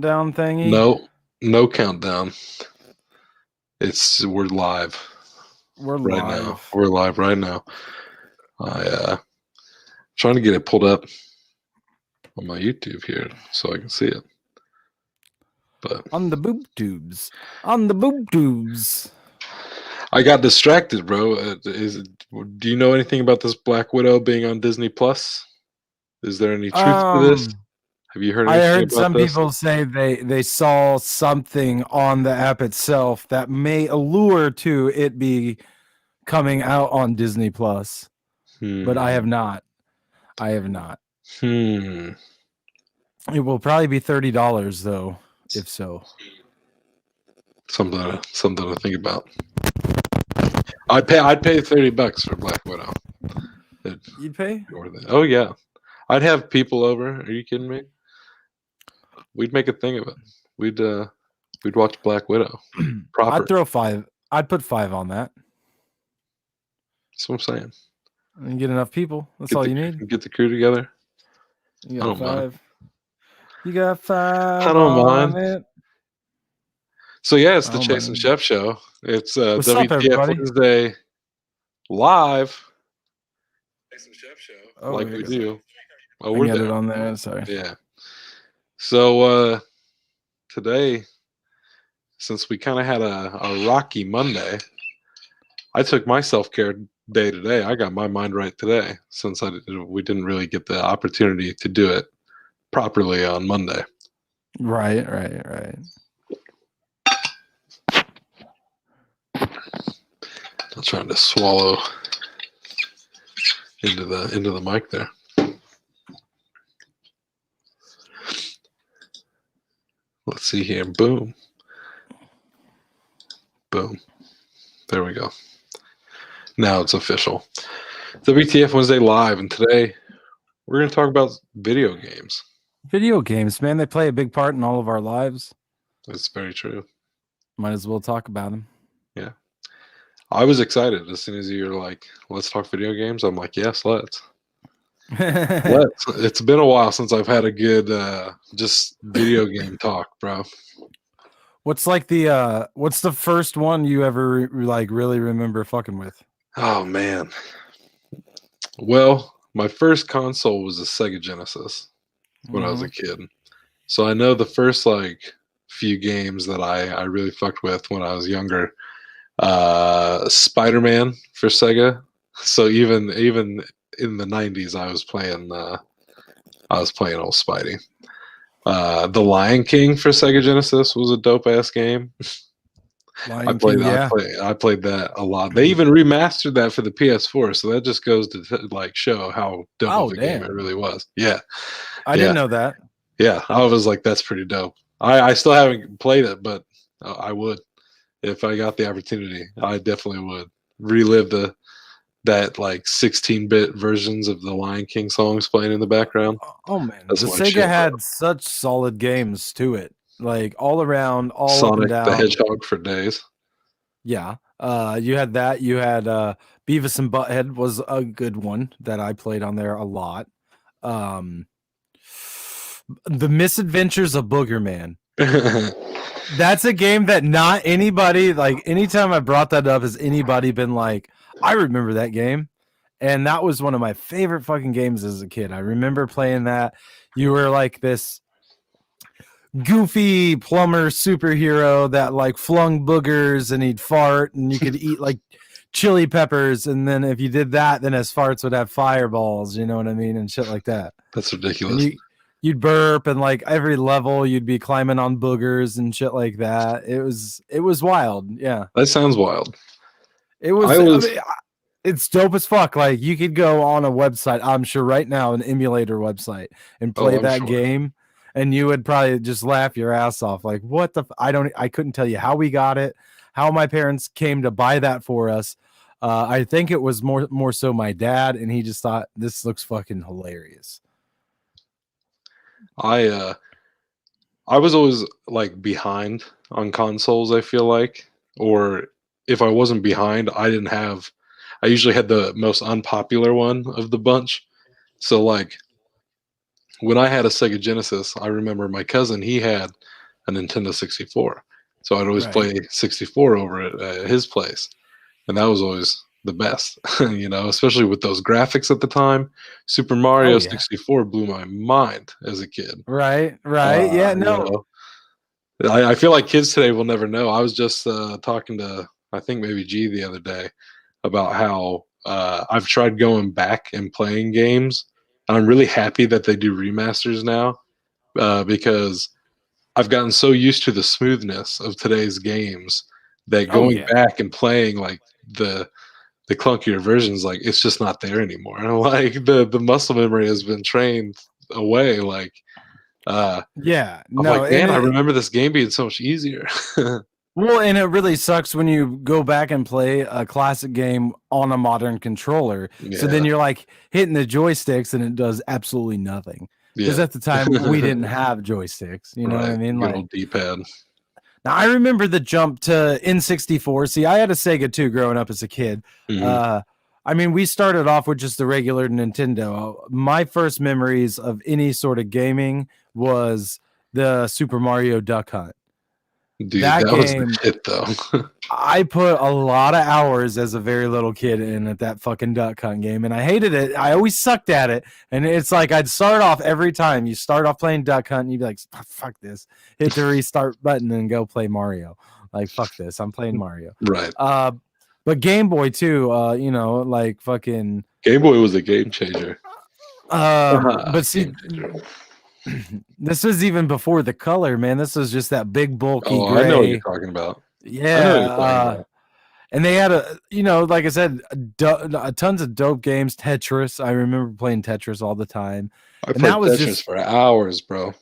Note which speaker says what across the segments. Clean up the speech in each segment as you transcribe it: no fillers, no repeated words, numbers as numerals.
Speaker 1: Down thingy.
Speaker 2: No, no countdown. We're live
Speaker 1: We're
Speaker 2: right now.
Speaker 1: live.
Speaker 2: We're live right now. Trying to get it pulled up on my YouTube here so I can see it. But
Speaker 1: On the boob tubes. On the boob tubes.
Speaker 2: I got distracted, bro. Do you know anything about this Black Widow being on Disney Plus? Is there any truth to this? Have you heard
Speaker 1: I
Speaker 2: anything
Speaker 1: heard
Speaker 2: about
Speaker 1: some
Speaker 2: this?
Speaker 1: people say they saw something on the app itself that may allure to it be coming out on Disney Plus. But I have not. I have not. It will probably be $30 though, if so.
Speaker 2: Something to think about. I'd pay $30 for Black Widow.
Speaker 1: You'd pay?
Speaker 2: Oh yeah, I'd have people over. Are you kidding me? We'd make a thing of it. We'd watch Black Widow. Proper.
Speaker 1: I'd throw 5. I'd put 5 on that.
Speaker 2: That's what I'm saying.
Speaker 1: And get enough people. That's all you need.
Speaker 2: Get the crew together.
Speaker 1: You got
Speaker 2: I don't
Speaker 1: 5.
Speaker 2: mind.
Speaker 1: You got 5.
Speaker 2: I don't mind.
Speaker 1: It.
Speaker 2: So yeah, it's the Chase and Shep show. It's
Speaker 1: What's up,
Speaker 2: WTF
Speaker 1: everybody?
Speaker 2: Wednesday live. Chase and Shep show,
Speaker 1: Oh,
Speaker 2: like we do.
Speaker 1: Oh, we're there. It on there. Sorry.
Speaker 2: Yeah. So today, since we kind of had a rocky Monday, I took my self-care day today. I got my mind right today since we didn't really get the opportunity to do it properly on Monday.
Speaker 1: Right.
Speaker 2: I'm trying to swallow into the mic there. Let's see here. Boom. Boom. There we go. Now it's official. WTF Wednesday live, and today we're going to talk about video games.
Speaker 1: Video games, man, they play a big part in all of our lives.
Speaker 2: That's very true.
Speaker 1: Might as well talk about them.
Speaker 2: Yeah. I was excited as soon as you were like, let's talk video games. I'm like, yes, let's. It's been a while since I've had a good just video game talk, bro.
Speaker 1: What's the first one you ever like really remember fucking with?
Speaker 2: Oh man. Well, my first console was a Sega Genesis when I was a kid. So I know the first like few games that I really fucked with when I was younger. Spider-Man for Sega. So even in the 90s I was playing old Spidey. The Lion King for Sega Genesis was a dope ass game. I played that a lot. They even remastered that for the PS4, so that just goes to like show how dope of a game it really was. Yeah,
Speaker 1: I didn't know that.
Speaker 2: Yeah, I was like, that's pretty dope. I still haven't played it, but I would if I got the opportunity. I definitely would relive that like 16-bit versions of the Lion King songs playing in the background.
Speaker 1: Oh man, the Sega had such solid games to it, like all around, all
Speaker 2: Sonic
Speaker 1: up and down.
Speaker 2: the Hedgehog for days.
Speaker 1: Yeah, you had that. You had Beavis and Butthead was a good one that I played on there a lot. The Misadventures of Booger Man. That's a game that not anybody, like anytime I brought that up, has anybody been like, I remember that game. And that was one of my favorite fucking games as a kid. I remember playing that. You were like this goofy plumber superhero that like flung boogers and he'd fart and you could eat like chili peppers. And then if you did that, then his farts would have fireballs, you know what I mean? And shit like that.
Speaker 2: That's ridiculous.
Speaker 1: You'd burp and like every level you'd be climbing on boogers and shit like that. It was wild. Yeah.
Speaker 2: That sounds wild.
Speaker 1: It's dope as fuck. Like you could go on a website, I'm sure right now, an emulator website and play that game and you would probably just laugh your ass off. Like what the, I couldn't tell you how we got it, how my parents came to buy that for us. I think it was more so my dad, and he just thought this looks fucking hilarious.
Speaker 2: I was always like behind on consoles, I feel like, or if I wasn't behind, I usually had the most unpopular one of the bunch. So like when I had a Sega Genesis, I remember my cousin, he had a Nintendo 64. So I'd always
Speaker 1: Right.
Speaker 2: play 64 over at his place. And that was always the best, especially with those graphics at the time. Super
Speaker 1: Oh
Speaker 2: Mario
Speaker 1: yeah.
Speaker 2: 64 blew my mind as a kid.
Speaker 1: Right. Right.
Speaker 2: Uh,
Speaker 1: Yeah.
Speaker 2: you
Speaker 1: No.
Speaker 2: know, I feel like kids today will never know. I was just talking to, I think maybe G the other day about how I've tried going back and playing games. And I'm really happy that they do remasters now because I've gotten so used to the smoothness of today's games that
Speaker 1: Oh
Speaker 2: going
Speaker 1: yeah.
Speaker 2: back and playing like the clunkier versions, like it's just not there anymore. And like the muscle memory has been trained away. Like
Speaker 1: Yeah.
Speaker 2: I'm
Speaker 1: No.
Speaker 2: like,
Speaker 1: And
Speaker 2: man, I
Speaker 1: it,
Speaker 2: remember this game being so much easier.
Speaker 1: well, and it really sucks when you go back and play a classic game on a modern controller. So then
Speaker 2: Yeah,
Speaker 1: you're like hitting the joysticks and it does absolutely nothing. Because
Speaker 2: yeah.
Speaker 1: at the time we didn't have joysticks. You know what I
Speaker 2: Right,
Speaker 1: mean?
Speaker 2: good
Speaker 1: Like,
Speaker 2: old D-pad.
Speaker 1: now I remember the jump to N64. See, I had a Sega too growing up as a kid.
Speaker 2: Hmm.
Speaker 1: Uh, I mean, we started off with just the regular Nintendo. My first memories of any sort of gaming was the Super Mario Duck Hunt.
Speaker 2: Dude,
Speaker 1: That
Speaker 2: that was the
Speaker 1: game,
Speaker 2: shit though.
Speaker 1: I put a lot of hours as a very little kid in at that fucking duck hunt game, and I hated it. I always sucked at it, and it's like I'd start off every time. You start off playing duck hunt, and you'd be like, "Fuck this!" Hit the restart button and go play Mario. Like, fuck this, I'm playing Mario.
Speaker 2: Right.
Speaker 1: Uh, but Game Boy too. Like fucking.
Speaker 2: Game Boy was a game changer.
Speaker 1: But see,
Speaker 2: Game changer.
Speaker 1: this was even before the color, man. This was just that big bulky
Speaker 2: Oh, I know what you're
Speaker 1: gray.
Speaker 2: talking about. I know what
Speaker 1: Yeah.
Speaker 2: you're talking about.
Speaker 1: And they had like I said, tons of dope games. Tetris. I remember playing Tetris all the time,
Speaker 2: I
Speaker 1: and
Speaker 2: played Tetris for hours, bro.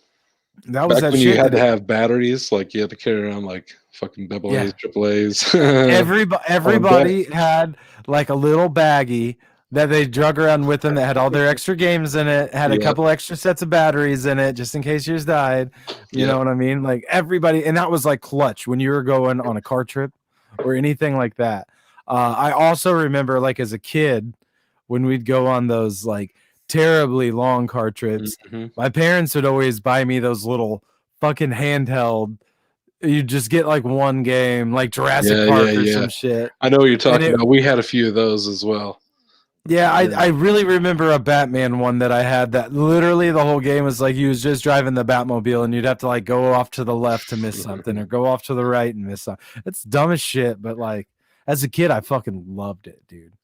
Speaker 1: that was
Speaker 2: Back
Speaker 1: that
Speaker 2: when you
Speaker 1: shit
Speaker 2: had
Speaker 1: that
Speaker 2: to have batteries, like you had to carry around like fucking double A's,
Speaker 1: yeah.
Speaker 2: triple A's on deck.
Speaker 1: Everybody had like a little baggie that they drug around with them that had all their extra games in it, had a
Speaker 2: Yep,
Speaker 1: couple extra sets of batteries in it just in case yours died. You know
Speaker 2: yep.
Speaker 1: what I mean? Like everybody, and that was like clutch when you were going on a car trip or anything like that. I also remember like as a kid when we'd go on those like terribly long car trips,
Speaker 2: Hmm.
Speaker 1: my parents would always buy me those little fucking handheld. You just get like one game, like Jurassic
Speaker 2: Yeah, yeah,
Speaker 1: Park or
Speaker 2: yeah.
Speaker 1: some shit.
Speaker 2: I know what you're
Speaker 1: And
Speaker 2: talking about. We had a few of those as well.
Speaker 1: yeah, I
Speaker 2: Yeah.
Speaker 1: really remember a Batman one that I had that literally the whole game was like you was just driving the Batmobile and you'd have to like go off to the left to miss something or go off to the right and miss something. It's dumb as shit, but like as a kid, I fucking loved it, dude.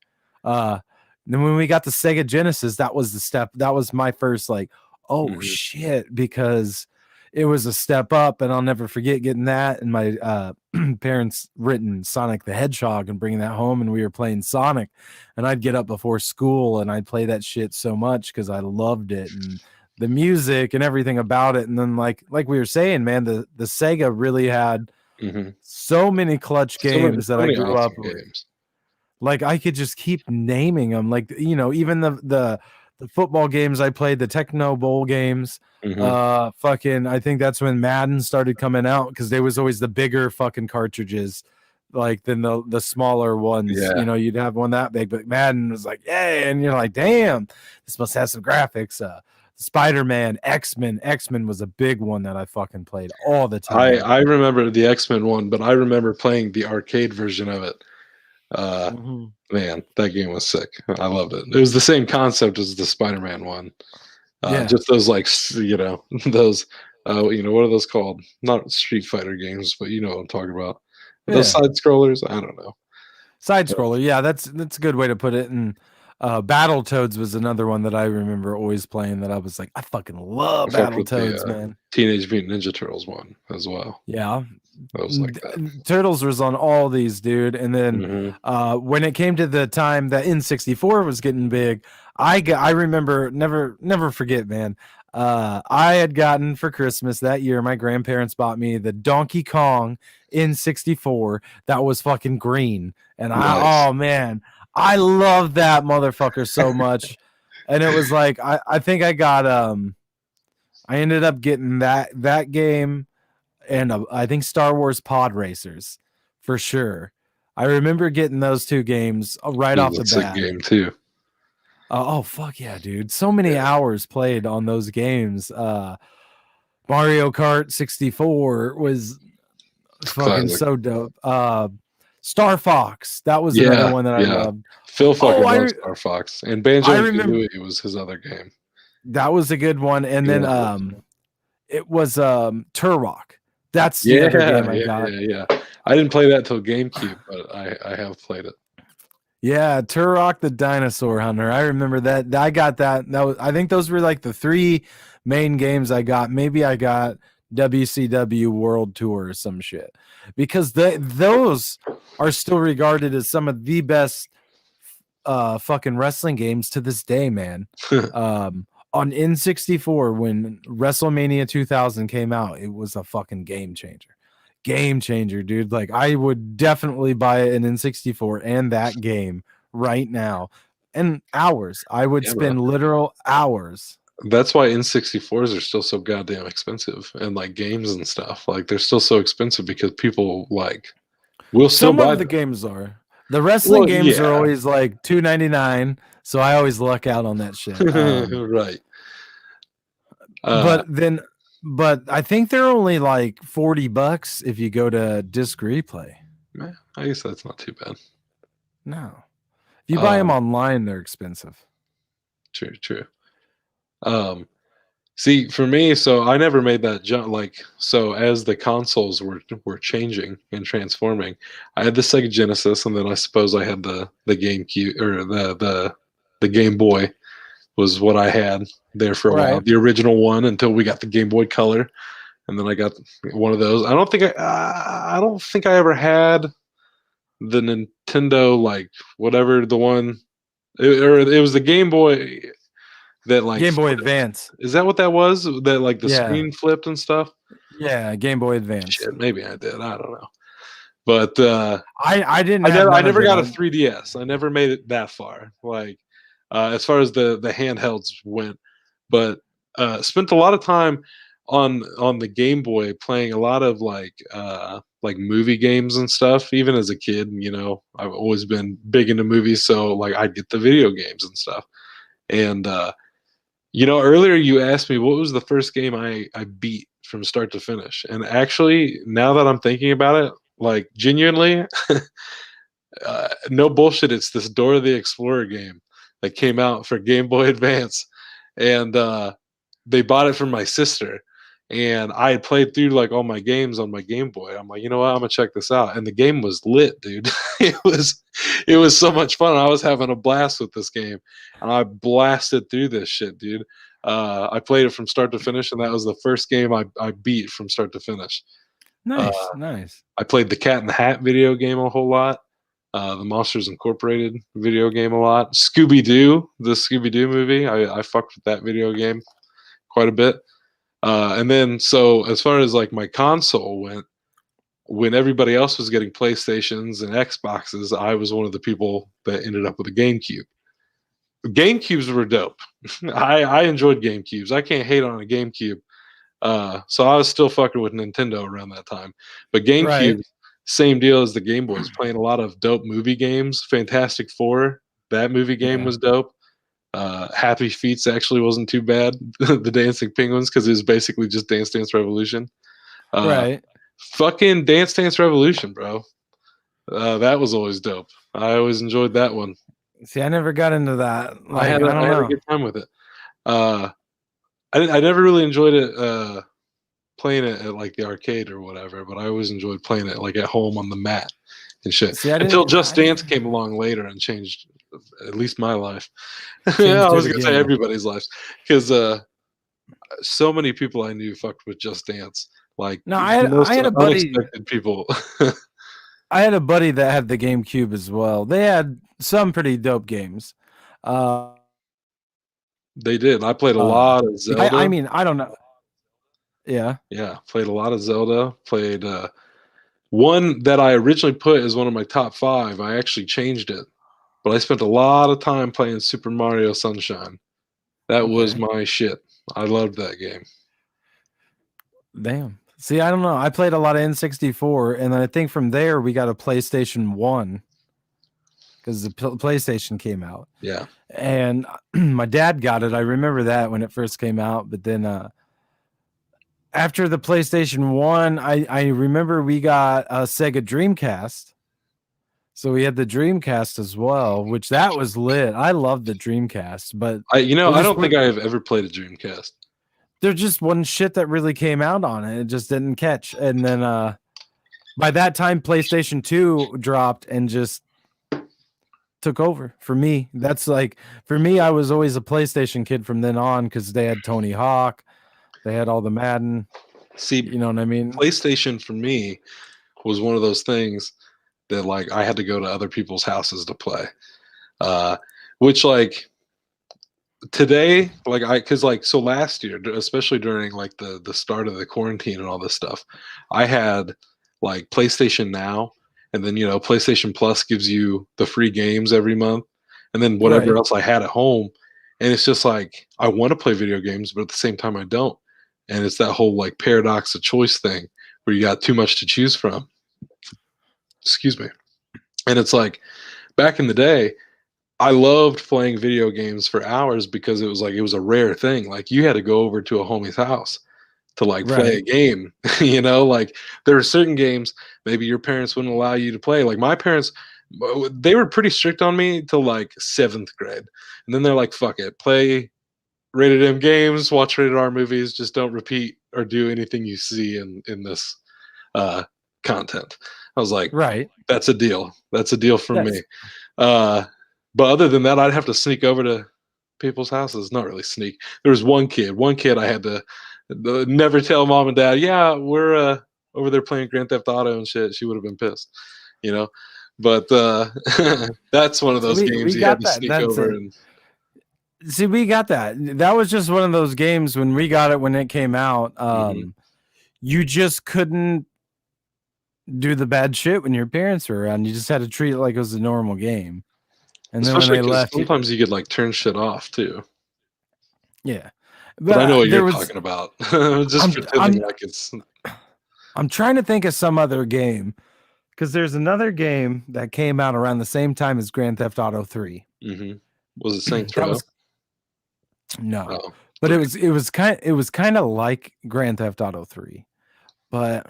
Speaker 1: Uh then when we got the Sega Genesis, that was the step. That was my first like, oh
Speaker 2: Hmm.
Speaker 1: shit, because it was a step up, and I'll never forget getting that. And my parents written Sonic the Hedgehog and bringing that home, and we were playing Sonic, and I'd get up before school and I'd play that shit so much because I loved it and the music and everything about it. And then like we were saying, man, the Sega really had
Speaker 2: Hmm.
Speaker 1: so many clutch games that
Speaker 2: So
Speaker 1: I
Speaker 2: many
Speaker 1: grew up
Speaker 2: awesome
Speaker 1: with.
Speaker 2: games.
Speaker 1: Like I could just keep naming them. Like even the football games I played, the Techno Bowl games.
Speaker 2: Hmm.
Speaker 1: Fucking, I think that's when Madden started coming out because there was always the bigger fucking cartridges, like than the smaller ones.
Speaker 2: Yeah.
Speaker 1: You'd have one that big, but Madden was like, yeah, and you're like, damn, this must have some graphics. Spider-Man, X-Men was a big one that I fucking played all the time.
Speaker 2: I remember the X-Men one, but I remember playing the arcade version of it. Uh,
Speaker 1: Mhm.
Speaker 2: Man, that game was sick. I loved it. It was the same concept as the Spider-Man one.
Speaker 1: Yeah,
Speaker 2: Just those like those what are those called? Not Street Fighter games, but you know what I'm talking about. Are those
Speaker 1: yeah.
Speaker 2: side scrollers? I don't know.
Speaker 1: Side scroller, yeah, that's a good way to put it. And Battletoads was another one that I remember always playing. That I was like, I fucking love
Speaker 2: I fucked with
Speaker 1: Battletoads,
Speaker 2: the
Speaker 1: man.
Speaker 2: Teenage Mutant Ninja Turtles one as well.
Speaker 1: Yeah,
Speaker 2: I was like that.
Speaker 1: Turtles was on all these, dude. And then
Speaker 2: Hmm.
Speaker 1: when it came to the time that N64 was getting big, I remember never forget, man. I had gotten for Christmas that year, my grandparents bought me the Donkey Kong N64 that was fucking green, and
Speaker 2: Nice.
Speaker 1: oh man, I love that motherfucker so much. And it was like I think I got I ended up getting that game and I think Star Wars Pod Racers for sure. I remember getting those two games right
Speaker 2: It
Speaker 1: off
Speaker 2: was
Speaker 1: the
Speaker 2: a sick
Speaker 1: bat.
Speaker 2: game too.
Speaker 1: Oh fuck yeah, dude! So many
Speaker 2: Yeah,
Speaker 1: hours played on those games. Mario Kart 64 was
Speaker 2: it's
Speaker 1: fucking
Speaker 2: classic.
Speaker 1: so dope. Star Fox, that was another
Speaker 2: Yeah,
Speaker 1: one that I
Speaker 2: yeah.
Speaker 1: loved.
Speaker 2: Phil
Speaker 1: Oh,
Speaker 2: fucking loves Star Fox, and Banjo
Speaker 1: I
Speaker 2: and
Speaker 1: remember
Speaker 2: Kazooie was his other game.
Speaker 1: that was a good one. And then
Speaker 2: Yeah,
Speaker 1: it was Turok. That's the
Speaker 2: yeah,
Speaker 1: other game I
Speaker 2: yeah,
Speaker 1: got.
Speaker 2: yeah, yeah. I didn't play that till GameCube, but I have played it.
Speaker 1: Yeah, Turok the Dinosaur Hunter. I remember that. I got that. That was, I think those were like the three main games I got. Maybe I got WCW World Tour or some shit. Because those are still regarded as some of the best fucking wrestling games to this day, man. On N64 when WrestleMania 2000 came out, it was a fucking game changer. Game changer, dude. Like I would definitely buy an N64 and that game right now. And hours. I would
Speaker 2: Yeah, man.
Speaker 1: spend literal hours.
Speaker 2: That's why N64s are still so goddamn expensive, and like games and stuff. Like they're still so expensive because people like will still
Speaker 1: Some
Speaker 2: buy
Speaker 1: of the
Speaker 2: them.
Speaker 1: games are. The wrestling
Speaker 2: Well,
Speaker 1: games are
Speaker 2: yeah,
Speaker 1: always like $2.99, so I always luck out on that shit.
Speaker 2: right. Uh,
Speaker 1: But then, but I think they're only like $40 if you go to disc replay.
Speaker 2: I guess that's not too bad.
Speaker 1: No, if you buy them
Speaker 2: Um,
Speaker 1: online, they're expensive.
Speaker 2: true, true. Um, See, for me, so I never made that jump. Like, so as the consoles were changing and transforming, I had the Sega Genesis, and then I suppose I had the GameCube or the Game Boy was what I had there for a while.
Speaker 1: Right.
Speaker 2: The original one until we got the Game Boy Color, and then I got one of those. I don't think I ever had the Nintendo like whatever the one, or it was the Game Boy that like
Speaker 1: Game Boy
Speaker 2: flipped.
Speaker 1: Advance.
Speaker 2: Is that what that was? That like the
Speaker 1: Yeah.
Speaker 2: screen flipped and stuff?
Speaker 1: Yeah. Game Boy Advance.
Speaker 2: Shit, maybe I did. I don't know. But
Speaker 1: I didn't have
Speaker 2: I
Speaker 1: none of
Speaker 2: never
Speaker 1: it.
Speaker 2: got a 3DS. I never made it that far. Like as far as the handhelds went, but spent a lot of time on the Game Boy playing a lot of like movie games and stuff. Even as a kid, you know, I've always been big into movies, so like I'd get the video games and stuff. And you know, earlier you asked me what was the first game I beat from start to finish. And actually, now that I'm thinking about it, like genuinely, no bullshit, it's this Dora the Explorer game that came out for Game Boy Advance. And they bought it from my sister. And I had played through like all my games on my Game Boy. I'm like, you know what? I'm gonna check this out. And the game was lit, dude. It was so much fun. I was having a blast with this game, and I blasted through this shit, dude. I played it from start to finish, and that was the first game I beat from start to finish. Uh,
Speaker 1: Nice. Nice.
Speaker 2: I played the Cat in the Hat video game a whole lot. The Monsters Incorporated video game a lot. Scooby Doo, the Scooby Doo movie. I fucked with that video game quite a bit. And then, so as far as like my console went, when everybody else was getting PlayStations and Xboxes, I was one of the people that ended up with a GameCube. GameCubes were dope. I enjoyed GameCubes. I can't hate on a GameCube. So I was still fucking with Nintendo around that time. But
Speaker 1: Right.
Speaker 2: GameCube, same deal as the Game Boys, playing a lot of dope movie games. Fantastic Four, that movie game
Speaker 1: Yeah.
Speaker 2: was dope. Happy Feets actually wasn't too bad. The Dancing Penguins, because it was basically just Dance Dance Revolution. Uh,
Speaker 1: Right.
Speaker 2: Fucking Dance Dance Revolution, bro. That was always dope. I always enjoyed that one.
Speaker 1: See, I never got into that. Like, I
Speaker 2: I
Speaker 1: don't
Speaker 2: had a
Speaker 1: know.
Speaker 2: good time with it. Uh, I never really enjoyed it playing it at like the arcade or whatever, but I always enjoyed playing it like at home on the mat and shit.
Speaker 1: See, I
Speaker 2: Until
Speaker 1: didn't.
Speaker 2: Just Dance came along later and changed at least my life. Yeah, I
Speaker 1: Changed it
Speaker 2: was gonna say
Speaker 1: again.
Speaker 2: everybody's lives because so many people I knew fucked with Just Dance, like
Speaker 1: No,
Speaker 2: the
Speaker 1: I
Speaker 2: most
Speaker 1: had a buddy.
Speaker 2: unexpected people.
Speaker 1: I had a buddy that had the GameCube as well. They had some pretty dope games. Uh,
Speaker 2: They did. I played a
Speaker 1: uh,
Speaker 2: lot of
Speaker 1: I
Speaker 2: Zelda.
Speaker 1: mean, I don't know. Yeah.
Speaker 2: Yeah, played a lot of Zelda. Played one that I originally put as one of my top five. I actually changed it, but I spent a lot of time playing Super Mario Sunshine. That was
Speaker 1: Okay.
Speaker 2: my shit. I loved that game.
Speaker 1: Damn. See, I don't know. I played a lot of N64, and then I think from there we got a PlayStation 1 because the PlayStation came out.
Speaker 2: Yeah.
Speaker 1: And my dad got it. I remember that when it first came out. But then after the PlayStation 1, I remember we got a Sega Dreamcast. So we had the Dreamcast as well, which that was lit. I love the Dreamcast, but
Speaker 2: I don't think I have ever played a Dreamcast.
Speaker 1: There just wasn't shit that really came out on it. It just didn't catch. And then by that time, PlayStation 2 dropped and just took over for me. That's like, for me, I was always a PlayStation kid from then on because they had Tony Hawk, they had all the Madden.
Speaker 2: See,
Speaker 1: you know what I mean?
Speaker 2: PlayStation for me was one of those things that like I had to go to other people's houses to play. Which like today, like so last year, especially during like the start of the quarantine and all this stuff, I had like PlayStation Now, and then PlayStation Plus gives you the free games every month, and then whatever else I had at home. And it's just like I want to play video games, but at the same time I don't. And it's that whole like paradox of choice thing where you got too much to choose from. Excuse me. And it's like back in the day, I loved playing video games for hours because it was a rare thing. Like you had to go over to a homie's house to like play a game. Like there are certain games maybe your parents wouldn't allow you to play. Like my parents, they were pretty strict on me till like 7th grade. And then they're like, fuck it, play rated M games, watch rated R movies, just don't repeat or do anything you see in this content. I was like, that's a deal. That's a deal for me. But other than that, I'd have to sneak over to people's houses. Not really sneak. There was one kid I had to never tell mom and dad, yeah, we're over there playing Grand Theft Auto and shit. She would have been pissed, But that's one of those games you had to sneak over and
Speaker 1: see, we got that. That was just one of those games when we got it when it came out. You just couldn't do the bad shit when your parents were around. You just had to treat it like it was a normal game. And
Speaker 2: especially
Speaker 1: then when they left,
Speaker 2: sometimes you could like turn shit off too.
Speaker 1: Yeah,
Speaker 2: but I know what you're talking about. Just pretending like it's.
Speaker 1: I'm trying to think of some other game because there's another game that came out around the same time as Grand Theft Auto 3.
Speaker 2: Was it Saints Row?
Speaker 1: No, but it was kind of like Grand Theft Auto 3, but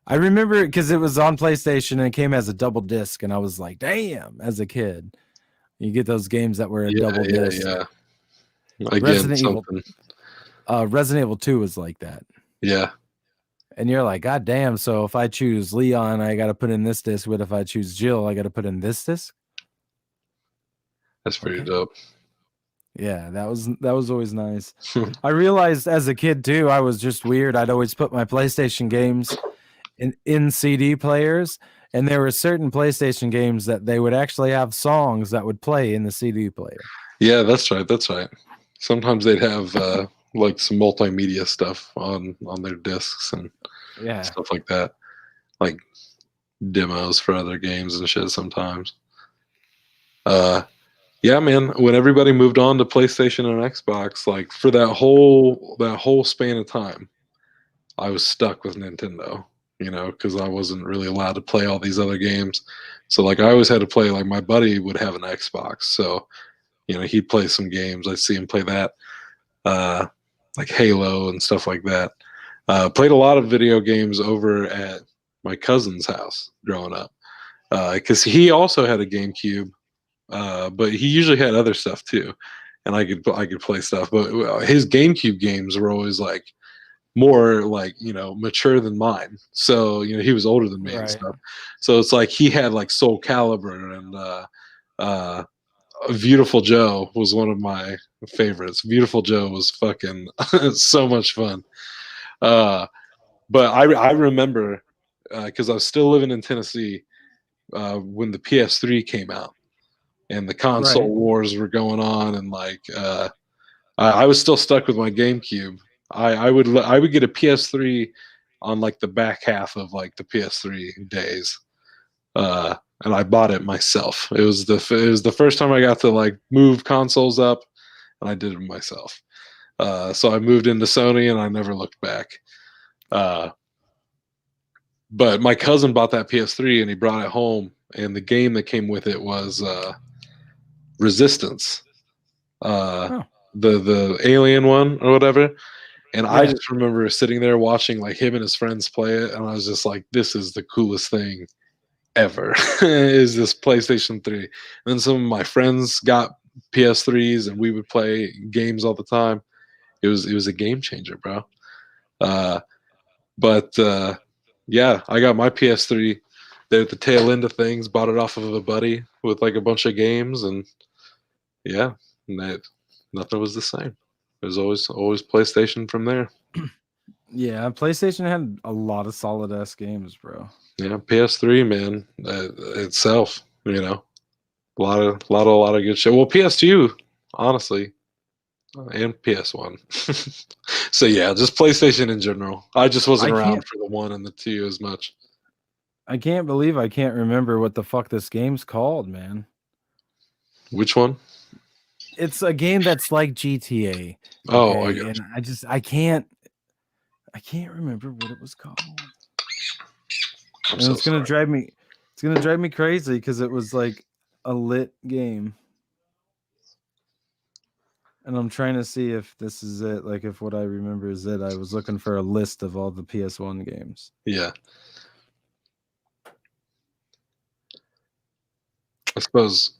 Speaker 1: I remember because it was on PlayStation and it came as a double disc, and I was like, damn, as a kid. You get those games that were a double disc.
Speaker 2: Yeah. Again,
Speaker 1: Resident Evil 2 was like that.
Speaker 2: Yeah.
Speaker 1: And you're like, God damn, so if I choose Leon, I got to put in this disc. But if I choose Jill, I got to put in this disc?
Speaker 2: That's pretty dope.
Speaker 1: Yeah, that was always nice. I realized as a kid, too, I was just weird. I'd always put my PlayStation games in CD players. And there were certain PlayStation games that they would actually have songs that would play in the CD player.
Speaker 2: Yeah, that's right. Sometimes they'd have like some multimedia stuff on their discs and stuff like that, like demos for other games and shit sometimes. Yeah, man, when everybody moved on to PlayStation and Xbox, like for that whole span of time, I was stuck with Nintendo, because I wasn't really allowed to play all these other games. So like I always had to play, like my buddy would have an Xbox, so he'd play some games. I'd see him play that, like Halo and stuff like that. Played a lot of video games over at my cousin's house growing up, because he also had a GameCube, but he usually had other stuff too, and I could play stuff. But his GameCube games were always like more like mature than mine. So he was older than me and stuff. So it's like he had like Soul Calibur and Beautiful Joe was one of my favorites. Beautiful Joe was fucking so much fun. But I remember because I was still living in Tennessee when the PS3 came out and the console wars were going on, and like I was still stuck with my GameCube. I would get a PS3 on like the back half of like the PS3 days. And I bought it myself. It was the first time I got to like move consoles up, and I did it myself. So I moved into Sony, and I never looked back. But my cousin bought that PS3 and he brought it home, and the game that came with it was Resistance, uh,
Speaker 1: Oh,
Speaker 2: the Alien one or whatever. And I
Speaker 1: yeah.
Speaker 2: just remember sitting there watching like him and his friends play it, and I was just like, "This is the coolest thing ever." Is this PlayStation 3? And then some of my friends got PS3s, and we would play games all the time. It was a game changer, bro. Uh, but yeah, I got my PS3 there at the tail end of things. Bought it off of a buddy with like a bunch of games, and yeah, and nothing was the same. It was always PlayStation from there.
Speaker 1: Yeah, PlayStation had a lot of solid ass games, bro.
Speaker 2: Yeah, PS3, man, itself, a lot of good shit. Well, PS2, honestly, and PS1. So yeah, just PlayStation in general. I just wasn't
Speaker 1: I
Speaker 2: around
Speaker 1: can't
Speaker 2: for the one and the two as much.
Speaker 1: I can't believe I can't remember what the fuck this game's called, man.
Speaker 2: Which one?
Speaker 1: It's a game that's like GTA.
Speaker 2: Oh, I
Speaker 1: Okay,
Speaker 2: got
Speaker 1: and
Speaker 2: you.
Speaker 1: I can't remember what it was called.
Speaker 2: I'm
Speaker 1: And
Speaker 2: so sorry.
Speaker 1: it's gonna drive me crazy because it was like a lit game. And I'm trying to see if this is it, like if what I remember is it. I was looking for a list of all the PS1 games.
Speaker 2: Yeah, I suppose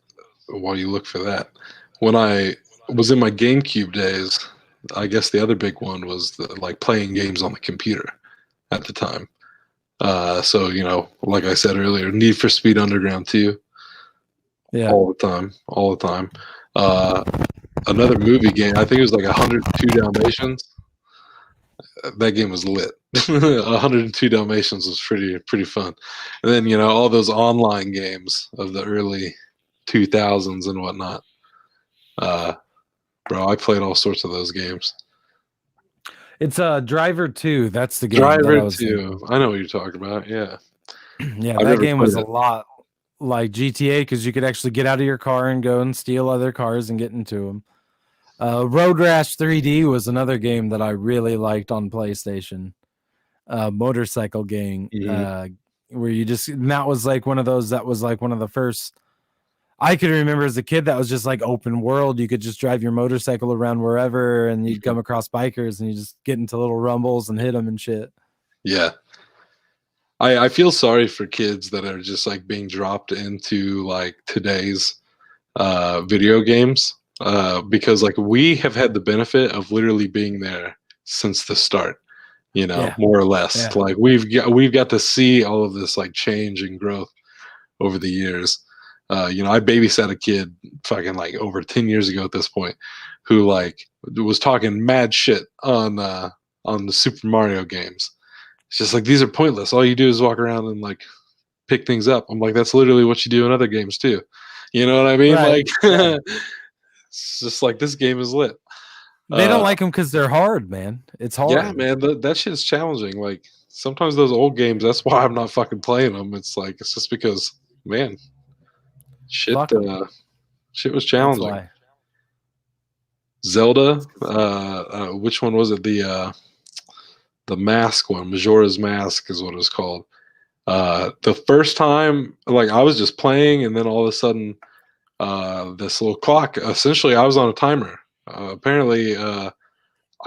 Speaker 2: while you look for that, when I was in my GameCube days, I guess the other big one was like playing games on the computer at the time. So like I said earlier, Need for Speed Underground 2,
Speaker 1: Yeah.
Speaker 2: all the time. Uh, Another movie game, I think it was like 102 Dalmatians. That game was lit. 102 Dalmatians was pretty fun. And then all those online games of the early 2000s and whatnot. Uh, Bro, I played all sorts of those games.
Speaker 1: It's Driver 2. That's the game that
Speaker 2: Driver
Speaker 1: I was thinking
Speaker 2: 2, I know what you're talking about. Yeah,
Speaker 1: of. Yeah,
Speaker 2: I've
Speaker 1: that
Speaker 2: never
Speaker 1: game
Speaker 2: played
Speaker 1: was a
Speaker 2: it.
Speaker 1: lot like GTA because you could actually get out of your car and go and steal other cars and get into them. Road Rash 3D was another game that I really liked on PlayStation. Motorcycle game,
Speaker 2: Hmm.
Speaker 1: where you just, and that was like one of those that was like one of the first I could remember as a kid that was just like open world. You could just drive your motorcycle around wherever and you'd come across bikers and you just get into little rumbles and hit them and shit.
Speaker 2: Yeah, I feel sorry for kids that are just like being dropped into like today's video games, because like we have had the benefit of literally being there since the start,
Speaker 1: Yeah.
Speaker 2: more or less.
Speaker 1: Yeah.
Speaker 2: Like we've got to see all of this like change and growth over the years. I babysat a kid fucking like over 10 years ago at this point, who like was talking mad shit on the Super Mario games. It's just like, these are pointless. All you do is walk around and like pick things up. I'm like, that's literally what you do in other games too. You know what I mean?
Speaker 1: Right.
Speaker 2: Like,
Speaker 1: Yeah.
Speaker 2: it's just like, this game is lit.
Speaker 1: They don't
Speaker 2: Uh,
Speaker 1: like them because they're hard, man. It's
Speaker 2: yeah,
Speaker 1: hard.
Speaker 2: man, that shit's challenging. Like, sometimes those old games, that's why I'm not fucking playing them. It's like, it's just because, man, shit,
Speaker 1: Fuck them.
Speaker 2: shit was
Speaker 1: That's
Speaker 2: challenging.
Speaker 1: why.
Speaker 2: Zelda, which one was it? The mask one, Majora's Mask is what it was called. The first time, like I was just playing, and then all of a sudden, this little clock. Essentially, I was on a timer. Apparently, I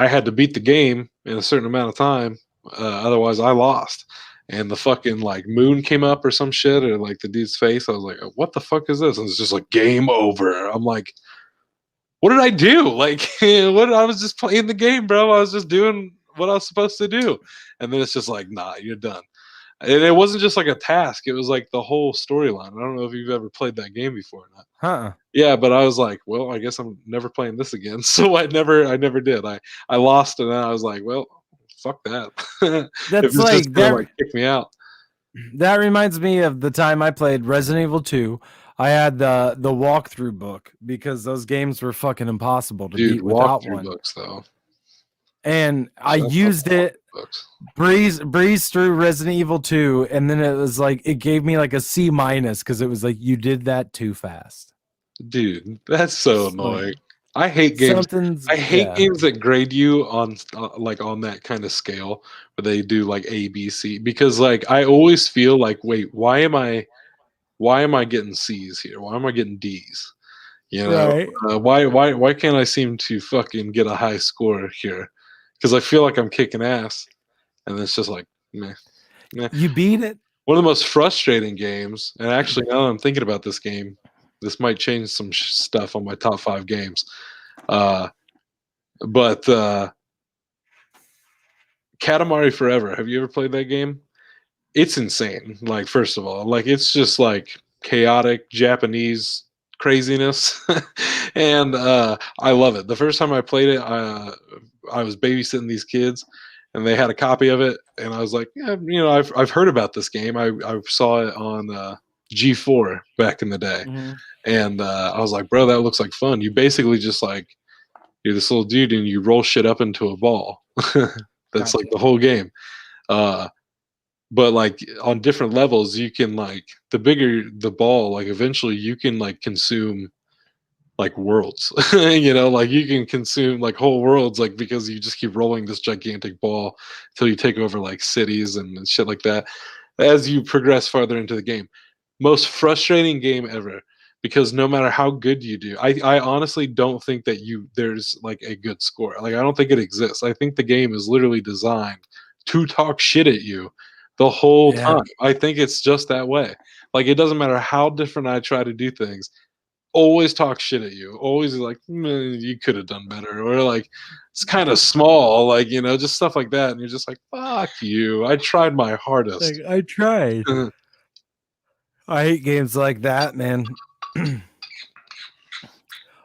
Speaker 2: had to beat the game in a certain amount of time, otherwise I lost. And the fucking like moon came up or some shit, or like the dude's face. I was like, "What the fuck is this?" And it's just like game over. I'm like, "What did I do?" Like, what? I was just playing the game, bro. I was just doing what I was supposed to do. And then it's just like, "Nah, you're done." And it wasn't just like a task; it was like the whole storyline. I don't know if you've ever played that game before or not.
Speaker 1: Huh.
Speaker 2: Yeah, but I was like, well, I guess I'm never playing this again. So I never did. I lost, and then I was like, well, fuck that. If
Speaker 1: That's
Speaker 2: it's just
Speaker 1: like
Speaker 2: gonna
Speaker 1: that.
Speaker 2: like kick me out,
Speaker 1: That reminds me of the time I played Resident Evil 2. I had the walkthrough book because those games were fucking impossible to
Speaker 2: dude.
Speaker 1: beat without
Speaker 2: Walkthrough
Speaker 1: one.
Speaker 2: books though.
Speaker 1: And I
Speaker 2: Shout out
Speaker 1: used
Speaker 2: to
Speaker 1: it
Speaker 2: walkthrough books.
Speaker 1: breeze through Resident Evil 2, and then it was like it gave me like a C minus because it was like you did that too fast.
Speaker 2: Dude, that's so
Speaker 1: Like
Speaker 2: annoying. I hate games.
Speaker 1: Something's
Speaker 2: I hate
Speaker 1: yeah.
Speaker 2: games that grade you on like on that kind of scale where they do like A, B, C. Because like I always feel like, wait, why am I getting C's here? Why am I getting D's? You know,
Speaker 1: Right.
Speaker 2: why can't I seem to fucking get a high score here? Because I feel like I'm kicking ass, and it's just like meh, meh.
Speaker 1: You beat it.
Speaker 2: One of the most frustrating games, and actually now that I'm thinking about this game, this might change some stuff on my top 5 games. Uh, but Katamari Forever. Have you ever played that game? It's insane. Like, first of all, like it's just like chaotic Japanese craziness, and I love it. The first time I played it, I was babysitting these kids, and they had a copy of it, and I was like, yeah, I've heard about this game. I saw it on G4 back in the day,
Speaker 1: Mm-hmm.
Speaker 2: and I was like, bro, that looks like fun. You basically just like you're this little dude, and you roll shit up into a ball. That's like
Speaker 1: Gotcha.
Speaker 2: the whole game. Uh, but like on different levels you can like the bigger the ball, like eventually you can like consume like worlds. Like you can consume like whole worlds, like because you just keep rolling this gigantic ball until you take over like cities and shit like that as you progress farther into the game. Most frustrating game ever, because no matter how good you do, I honestly don't think that there's like a good score. Like I don't think it exists. I think the game is literally designed to talk shit at you the whole
Speaker 1: Yeah.
Speaker 2: time. I think it's just that way. Like it doesn't matter how different I try to do things, always talk shit at you. Always like, you could have done better, or like it's kind of small, like just stuff like that. And you're just like, fuck you. I tried my
Speaker 1: Like
Speaker 2: hardest.
Speaker 1: I tried. I hate games like that, man.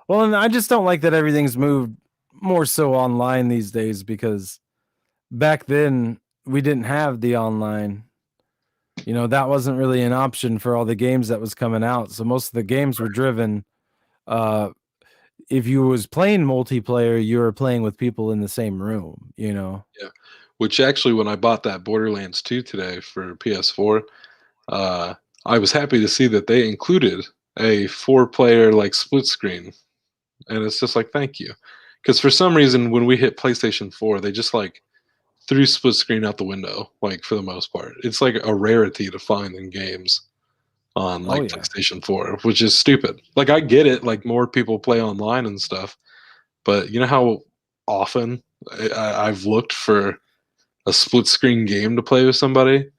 Speaker 1: Well, and I just don't like that everything's moved more so online these days, because back then we didn't have the online. That wasn't really an option for all the games that was coming out. So most of the games were driven. Uh, if you was playing multiplayer, you were playing with people in the same room.
Speaker 2: Yeah. Which actually, when I bought that Borderlands 2 today for PS4, uh, I was happy to see that they included a 4-player like split screen, and it's just like thank you, because for some reason when we hit PlayStation 4, they just like threw split screen out the window. Like for the most part, it's like a rarity to find in games on
Speaker 1: Oh
Speaker 2: like
Speaker 1: yeah.
Speaker 2: PlayStation 4, which is stupid. Like I get it, like more people play online and stuff, but you know how often I've looked for a split screen game to play with somebody,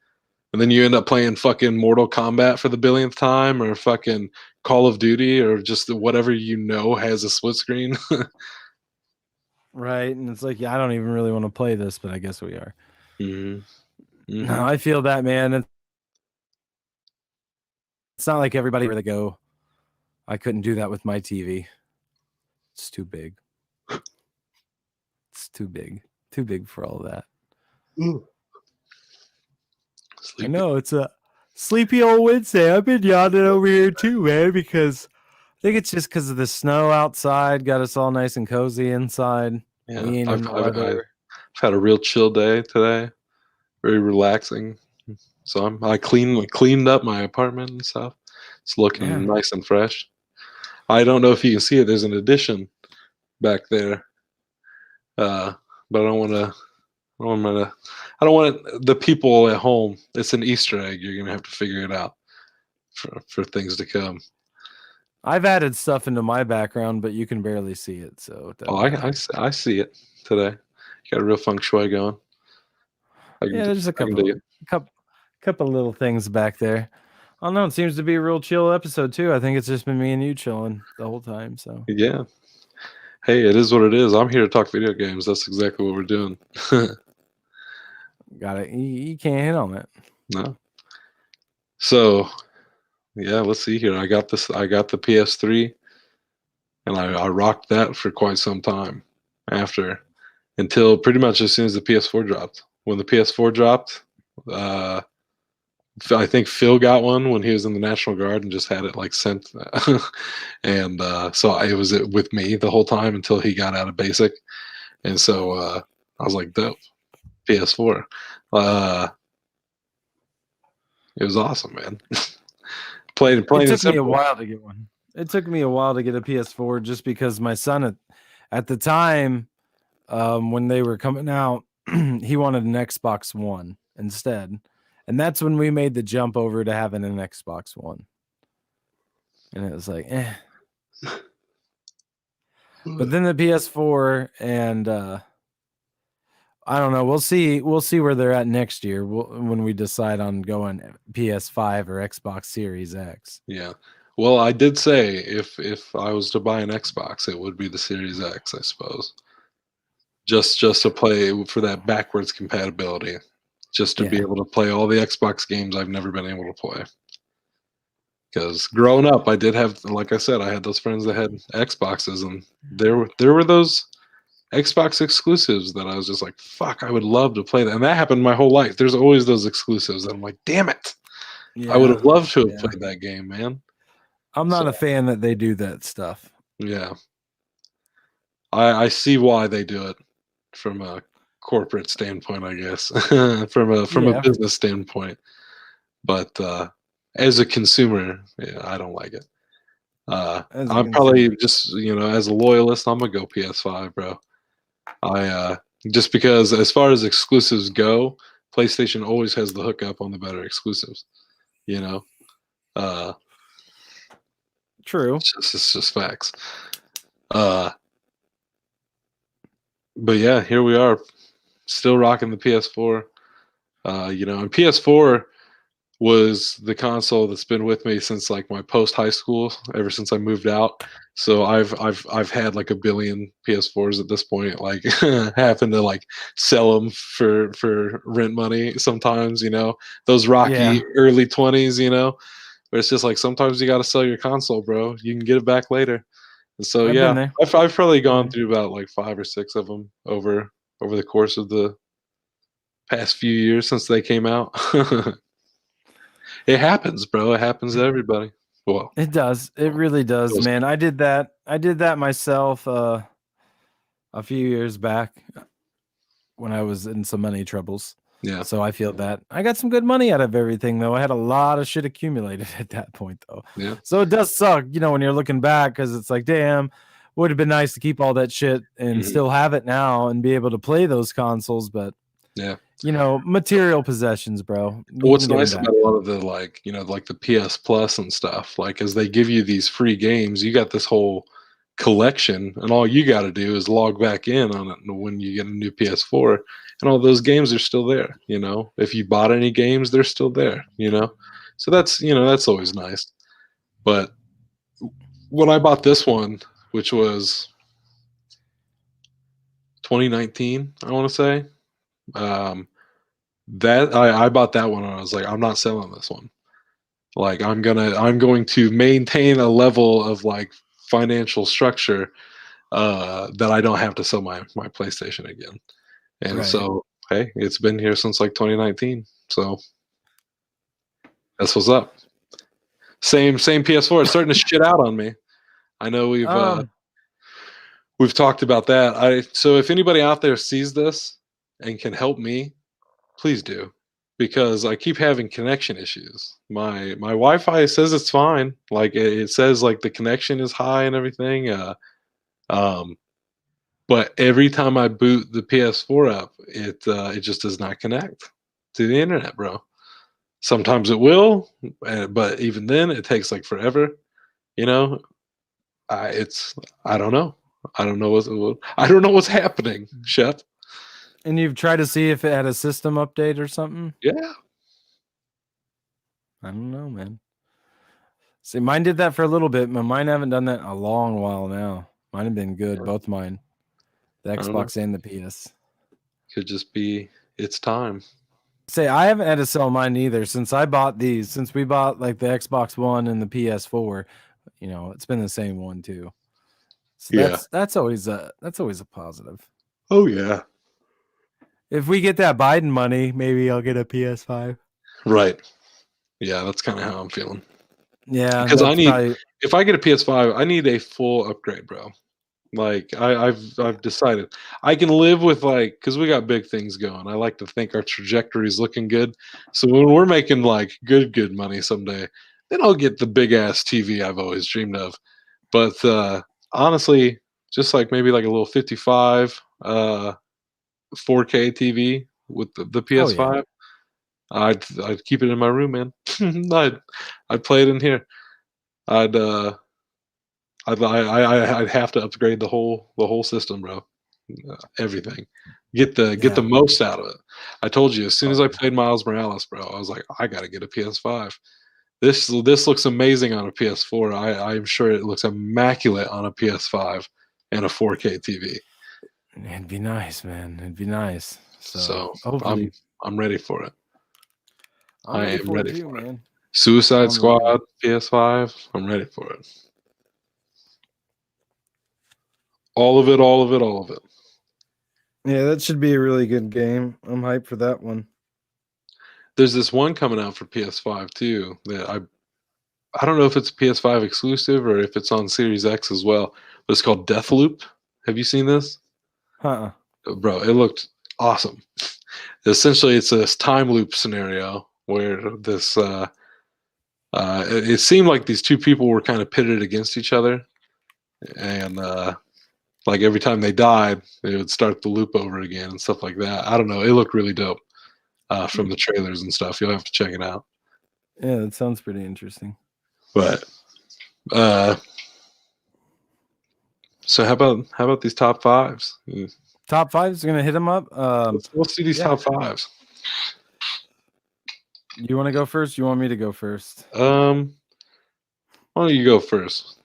Speaker 2: and then you end up playing fucking Mortal Kombat for the billionth time, or fucking Call of Duty, or just whatever has a split screen.
Speaker 1: Right. And it's like, yeah, I don't even really want to play this, but I guess we are.
Speaker 2: Hmm.
Speaker 1: No,
Speaker 2: Hmm.
Speaker 1: I feel that, man. It's not like everybody where they go. I couldn't do that with my TV. It's too big. It's too big. Too big for all that. I
Speaker 2: Sleepy.
Speaker 1: know it's a sleepy old Wednesday. I've been yawning over here too, man, because I think it's just because of the snow outside got us all nice and cozy inside.
Speaker 2: Yeah,
Speaker 1: We ain't in the
Speaker 2: I've
Speaker 1: weather.
Speaker 2: had a real chill day today. Very relaxing. So I cleaned up my apartment and stuff. It's looking
Speaker 1: Yeah.
Speaker 2: nice and fresh. I don't know if you can see it. There's an addition back there, but I don't want to. I don't want the people at home. It's an Easter egg. You're gonna have to figure it out for things to come.
Speaker 1: I've added stuff into my background, but you can barely see it, so it
Speaker 2: Oh,
Speaker 1: doesn't matter.
Speaker 2: I see it today. You got a real feng shui going.
Speaker 1: Yeah, there's a
Speaker 2: I can dig it.
Speaker 1: couple little things back there. I don't know. It seems to be a real chill episode too. I think it's just been me and you chilling the whole time. So
Speaker 2: Yeah. Hey, it is what it is. I'm here to talk video games. That's exactly what we're doing.
Speaker 1: got it. You can't hit on it.
Speaker 2: No. So yeah, let's see here. I got this. I got the PS3, and I rocked that for quite some time after, until pretty much as soon as the PS4 dropped. When the PS4 dropped, uh, I think Phil got one when he was in the National Guard and just had it like sent, and so it was with me the whole time until he got out of basic, and so I was like, dope, PS4. Uh, it was awesome, man.
Speaker 1: It
Speaker 2: Plain and
Speaker 1: took me a
Speaker 2: simple.
Speaker 1: while to get one. It took me a while to get a PS4 just because my son at the time, when they were coming out, he wanted an Xbox One instead. And that's when we made the jump over to having an Xbox One. And it was like, eh. But then the PS4 and I don't know. We'll see where they're at next year when we decide on going PS5 or Xbox Series X.
Speaker 2: Yeah. Well, I did say if I was to buy an Xbox, it would be the Series X, I suppose. Just to play for that backwards compatibility, just to be able to play all the Xbox games I've never been able to play. Because growing up, I did have, like I said, I had those friends that had Xboxes, and there were those Xbox exclusives that I was just like, fuck, I would love to play that. And that happened my whole life. There's always those exclusives that I'm like, damn it. I would have loved to have played that game, man.
Speaker 1: I'm not a fan that they do that stuff.
Speaker 2: Yeah. I see why they do it from a corporate standpoint, I guess. from a business standpoint. But as a consumer, yeah, I don't like it. I'm probably just, as a loyalist, I'm gonna go PS5, bro. I just because as far as exclusives go, PlayStation always has the hookup on the better exclusives.
Speaker 1: True.
Speaker 2: It's just facts. But yeah, here we are, still rocking the PS4. And PS4 was the console that's been with me since like my post high school, ever since I moved out. So I've had like a billion PS4s at this point. Like, happen to like sell them for rent money sometimes. Those rocky early 20s. Where it's just like sometimes you got to sell your console, bro. You can get it back later. And so I've probably gone through about like 5 or 6 of them over the course of the past few years since they came out. It happens, bro. It happens to everybody. Well,
Speaker 1: it does. It really does, man. I did that myself a few years back when I was in some money troubles.
Speaker 2: Yeah.
Speaker 1: So I feel that I got some good money out of everything, though. I had a lot of shit accumulated at that point, though.
Speaker 2: Yeah.
Speaker 1: So it does suck, when you're looking back, because it's like, damn, would have been nice to keep all that shit and still have it now and be able to play those consoles. But
Speaker 2: yeah,
Speaker 1: material possessions, bro.
Speaker 2: What's nice about a lot of the like the PS Plus and stuff, like as they give you these free games, you got this whole collection, and all you got to do is log back in on it when you get a new PS4, and all those games are still there. If you bought any games, they're still there. So that's always nice. But when I bought this one, which was 2019, I want to say, that I bought that one and I was like, I'm not selling this one. Like I'm going to maintain a level of like financial structure that I don't have to sell my PlayStation again. And so hey, it's been here since like 2019. So that's what's up. Same PS4. It's starting to shit out on me. I know we've talked about that. So if anybody out there sees this and can help me, please do, because I keep having connection issues. My Wi-Fi says it's fine. Like it says like the connection is high and everything. But every time I boot the PS4 up, it just does not connect to the internet, bro. Sometimes it will, but even then, it takes like forever. I don't know. I don't know what's happening, Shep.
Speaker 1: And you've tried to see if it had a system update or something?
Speaker 2: Yeah.
Speaker 1: I don't know, man. See, mine did that for a little bit, but mine haven't done that in a long while now. Mine have been good, both mine. The Xbox and the PS.
Speaker 2: Could just be it's time.
Speaker 1: Say, I haven't had to sell mine either since I bought these. Since we bought like the Xbox One and the PS4, it's been the same one too. So that's always a positive.
Speaker 2: Oh yeah.
Speaker 1: If we get that Biden money, maybe I'll get a PS5.
Speaker 2: Right. Yeah, that's kind of how I'm feeling.
Speaker 1: Yeah,
Speaker 2: because if I get a PS5, I need a full upgrade, bro. Like I've decided I can live with like, because we got big things going. I like to think our trajectory is looking good. So when we're making like good money someday, then I'll get the big ass TV I've always dreamed of. But honestly, just like maybe like a little 55 4K TV with the
Speaker 1: Oh yeah,
Speaker 2: PS5. I'd keep it in my room, man. I'd play it in here. I'd I'd have to upgrade the whole system, bro. Everything. Get
Speaker 1: yeah.
Speaker 2: the most out of it. I told you as soon as
Speaker 1: Oh
Speaker 2: I
Speaker 1: yeah.
Speaker 2: played Miles Morales, bro, I was like, I gotta get a PS5. This looks amazing on a PS4. I'm sure it looks immaculate on a PS5 and a 4K TV.
Speaker 1: It'd be nice, man. It'd be nice. So
Speaker 2: So
Speaker 1: hopefully,
Speaker 2: I'm ready for it.
Speaker 1: I'm
Speaker 2: I
Speaker 1: ready
Speaker 2: am
Speaker 1: for it
Speaker 2: ready
Speaker 1: too,
Speaker 2: for it.
Speaker 1: man.
Speaker 2: Suicide
Speaker 1: I'm ready.
Speaker 2: Squad PS5. I'm ready for it. All of it, all of it, all of it.
Speaker 1: Yeah, that should be a really good game. I'm hyped for that one.
Speaker 2: There's this one coming out for PS5 too that I don't know if it's a PS5 exclusive or if it's on Series X as well. But it's called Deathloop. Have you seen this?
Speaker 1: Huh.
Speaker 2: Bro, it looked awesome. Essentially, it's this time loop scenario where this it seemed like these two people were kind of pitted against each other, and like every time they died, they would start the loop over again and stuff like that. I don't know. It looked really dope from the trailers and stuff. You'll have to check it out.
Speaker 1: Yeah, that sounds pretty interesting.
Speaker 2: But uh, so how about these top fives?
Speaker 1: Top five's gonna hit them up.
Speaker 2: Let's do these
Speaker 1: Yeah.
Speaker 2: top fives.
Speaker 1: You want to go first? You want me to go first?
Speaker 2: Why don't you go first?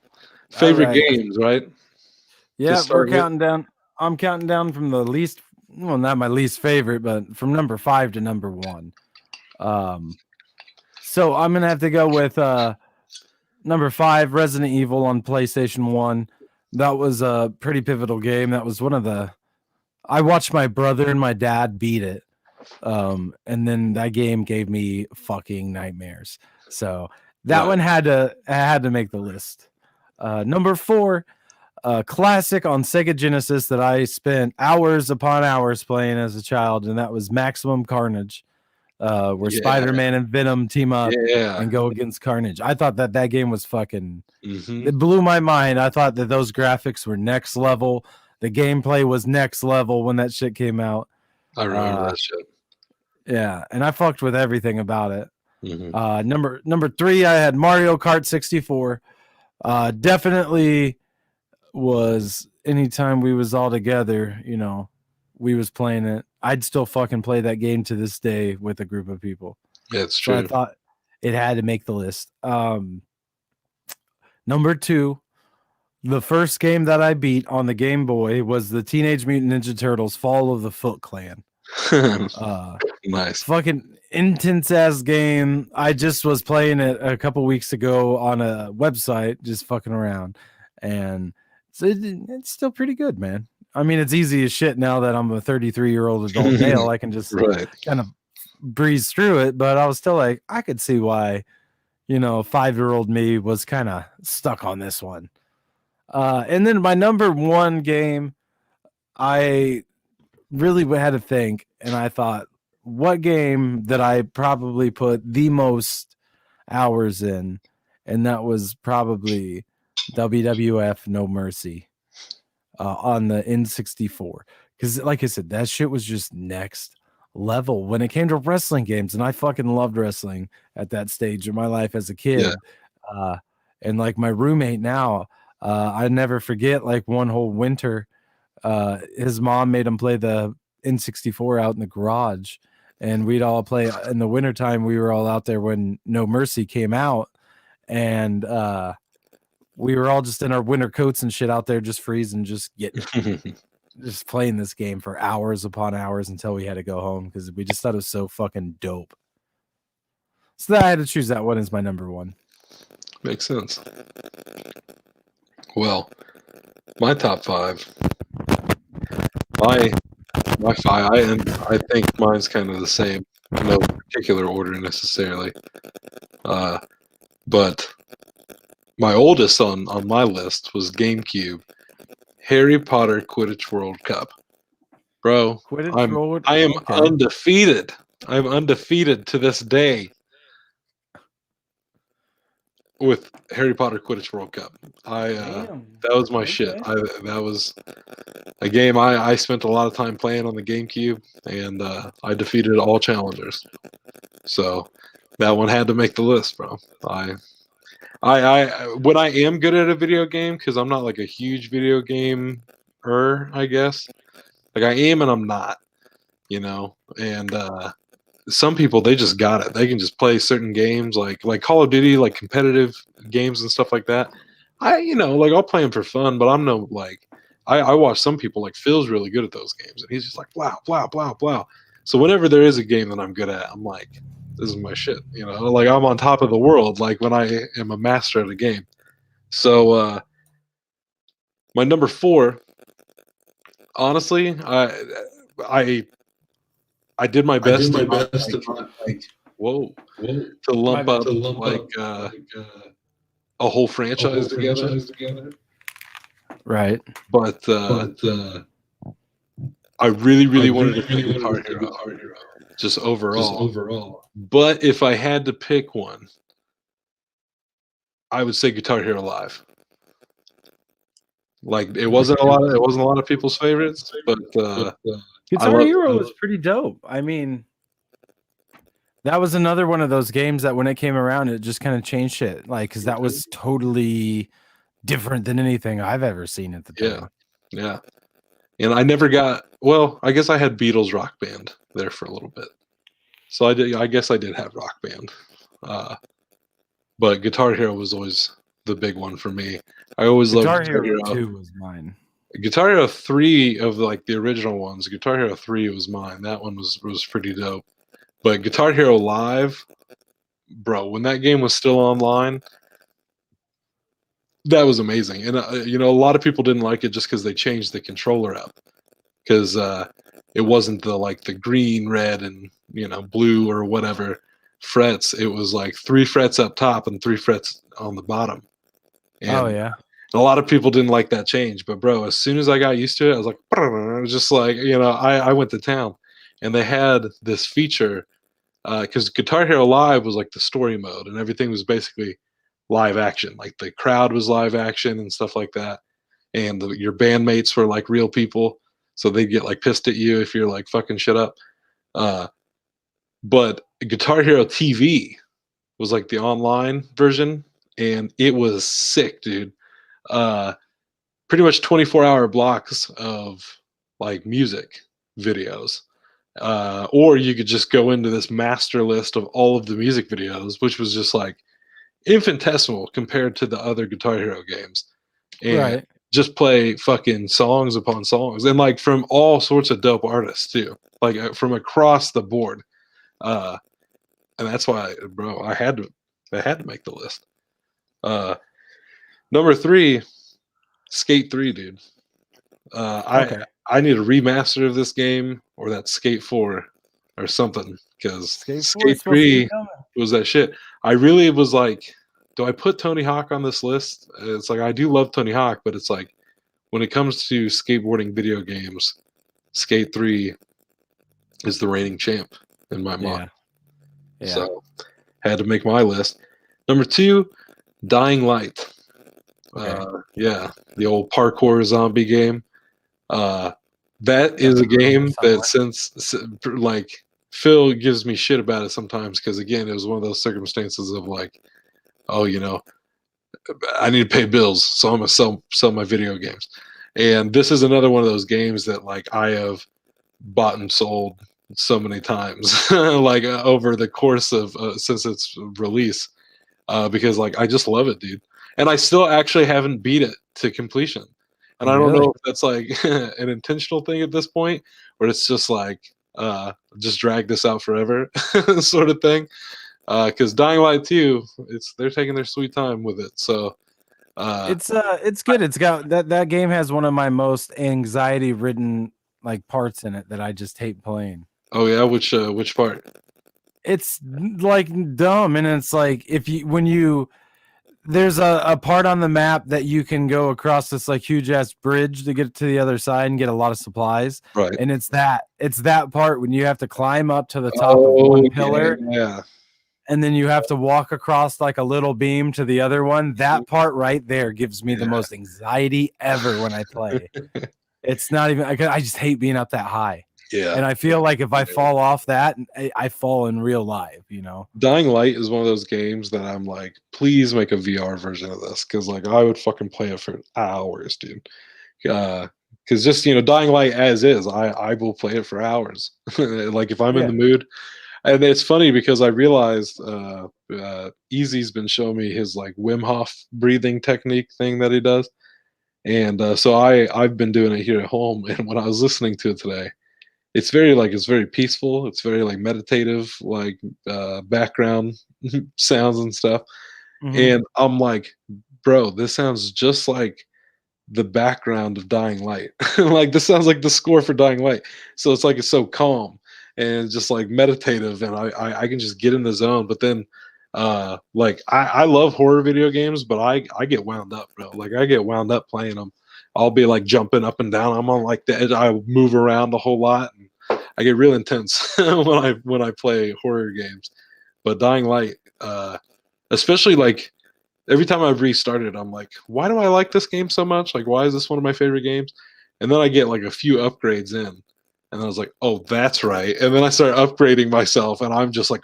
Speaker 1: All
Speaker 2: Favorite
Speaker 1: right.
Speaker 2: games, right? To
Speaker 1: Yeah, we're
Speaker 2: start with.
Speaker 1: counting down. I'm counting down from the least, well, not my least favorite, but from number 5 to number 1. So I'm gonna have to go with number 5, Resident Evil on PlayStation 1. That was a pretty pivotal game. That was one of the. I watched my brother and my dad beat it. And then that game gave me fucking nightmares. So that
Speaker 2: Right.
Speaker 1: one had to make the list. Number 4, classic on Sega Genesis that I spent hours upon hours playing as a child, and that was Maximum Carnage, where
Speaker 2: Yeah.
Speaker 1: Spider-Man and Venom team up
Speaker 2: Yeah.
Speaker 1: and go against Carnage. I thought that game was fucking.
Speaker 2: Mm-hmm.
Speaker 1: It blew my mind. I thought that those graphics were next level. The gameplay was next level when that shit came out.
Speaker 2: I remember that shit.
Speaker 1: Yeah, and I fucked with everything about it.
Speaker 2: Mm-hmm.
Speaker 1: Number 3, I had Mario Kart 64. Definitely was anytime we was all together, we was playing it. I'd still fucking play that game to this day with a group of people.
Speaker 2: Yeah, it's
Speaker 1: So I
Speaker 2: true.
Speaker 1: thought it had to make the list. Number 2, the first game that I beat on the Game Boy was the Teenage Mutant Ninja Turtles Fall of the Foot Clan.
Speaker 2: Nice.
Speaker 1: Fucking intense ass game. I just was playing it a couple weeks ago on a website, just fucking around, and it's still pretty good, man. I mean, it's easy as shit now that I'm a 33-year-old adult male. I can just
Speaker 2: Right.
Speaker 1: kind of breeze through it, but I was still like, I could see why, 5-year-old me was kind of stuck on this one. And then my number 1 game, I really had to think, and I thought, what game that I probably put the most hours in, and that was probably WWF No Mercy on the N64. Because, like I said, that shit was just next level when it came to wrestling games, and I fucking loved wrestling at that stage of my life as a kid.
Speaker 2: Yeah.
Speaker 1: And like my roommate now, I never forget, like one whole winter, his mom made him play the N64 out in the garage, and we'd all play in the wintertime. We were all out there when No Mercy came out, and we were all just in our winter coats and shit out there, just freezing, just playing this game for hours upon hours until we had to go home because we just thought it was so fucking dope. So I had to choose that one as my number 1.
Speaker 2: Makes sense. Well, my top 5. My 5. I think mine's kind of the same. No particular order necessarily. But my oldest on my list was GameCube. Harry Potter Quidditch World Cup. Bro, I am undefeated. I'm undefeated to this day. with Harry Potter Quidditch World Cup. That was my shit. That was a game I spent a lot of time playing on the GameCube, and I defeated all challengers. So that one had to make the list, bro. I when I am good at a video game, because I'm not like a huge video gamer, I guess. Like I am and I'm not, you know. And some people, they just got it. They can just play certain games like Call of Duty, like competitive games and stuff like that. Like I'll play them for fun, but I'm no like I watch some people like Phil's really good at those games, and he's just like blah blah blah blah. So whenever there is a game that I'm good at, I'm like, this is my shit. Like I'm on top of the world. Like when I am a master at a game. So my number 4, honestly, I did my best to not like whoa to lump up like a whole franchise together.
Speaker 1: Right.
Speaker 2: But I really wanted to pick Guitar Hero, just overall. But if I had to pick one, I would say Guitar Hero Live. Like it wasn't a lot of people's favorites, but
Speaker 1: Guitar Hero was pretty dope. I mean, that was another one of those games that when it came around, it just kind of changed shit. Like, because that was totally different than anything I've ever seen at the time.
Speaker 2: Yeah. And I never got, well, I guess I had Beatles Rock Band there for a little bit. So I guess I did have Rock Band. But Guitar Hero was always the big one for me. I always loved Guitar Hero.
Speaker 1: 2 was mine.
Speaker 2: Guitar Hero 3 of like the original ones, Guitar Hero 3 was mine. That one was pretty dope. But Guitar Hero Live, bro, when that game was still online, that was amazing. And a lot of people didn't like it just because they changed the controller up, because it wasn't the green, red, and blue or whatever frets. It was like 3 frets up top and 3 frets on the bottom. And a lot of people didn't like that change. But bro, as soon as I got used to it, I was like, it was just like I went to town. And they had this feature because Guitar Hero Live was like the story mode, and everything was basically live action. Like the crowd was live action and stuff like that, and your bandmates were like real people, so they'd get like pissed at you if you're like fucking shit up. But Guitar Hero TV was like the online version, and it was sick, dude. Pretty much 24-hour blocks of like music videos. Or you could just go into this master list of all of the music videos, which was just like infinitesimal compared to the other Guitar Hero games. And just play fucking songs upon songs, and like from all sorts of dope artists too, like from across the board. And that's why, bro, I had to make the list. Number 3, Skate 3, dude. I need a remaster of this game, or that Skate 4 or something, because Skate 3 was that shit. I really was like, do I put Tony Hawk on this list? It's like I do love Tony Hawk, but it's like when it comes to skateboarding video games, Skate 3 is the reigning champ in my mind. Yeah. So had to make my list. Number 2, Dying Light. The old parkour zombie game. That is a game that, since like Phil gives me shit about it sometimes, because again, it was one of those circumstances of like, oh, I need to pay bills, so I'm gonna sell my video games. And this is another one of those games that like I have bought and sold so many times, like over the course of since its release, because like I just love it, dude. And I still actually haven't beat it to completion. And I don't know if that's like an intentional thing at this point, or it's just like just drag this out forever sort of thing. Because Dying Light 2, they're taking their sweet time with it. So
Speaker 1: it's good. It's got that game has one of my most anxiety ridden like parts in it that I just hate playing.
Speaker 2: Oh yeah, which part?
Speaker 1: It's like dumb, and it's like there's a part on the map that you can go across this like huge ass bridge to get to the other side and get a lot of supplies.
Speaker 2: Right.
Speaker 1: And it's that part when you have to climb up to the top of one pillar.
Speaker 2: Yeah.
Speaker 1: and then you have to walk across like a little beam to the other one. That part right there gives me the most anxiety ever when I play. It's not even, I just hate being up that high.
Speaker 2: Yeah.
Speaker 1: And I feel like if I fall off that, I fall in real life, you know?
Speaker 2: Dying Light is one of those games that I'm like, please make a VR version of this, because like I would fucking play it for hours, dude. Because just Dying Light as is, I will play it for hours. Like if I'm in the mood. And it's funny because I realized Easy's been showing me his like Wim Hof breathing technique thing that he does, and so I've been doing it here at home. And when I was listening to it today, it's very peaceful. It's very like meditative, like background sounds and stuff. And I'm like, bro, this sounds just like the background of Dying Light. Like this sounds like the score for Dying Light. So it's so calm and just like meditative, and I can just get in the zone. But then like I love horror video games, but I get wound up, bro. Like I get wound up playing them. I'll be like jumping up and down. I'm on like the edge. I move around a whole lot, and I get real intense when I play horror games. But Dying Light, especially like every time I've restarted, I'm like, why do I like this game so much? Like, why is this one of my favorite games? And then I get like a few upgrades in, and I was like, oh, that's right. And then I start upgrading myself, and I'm just like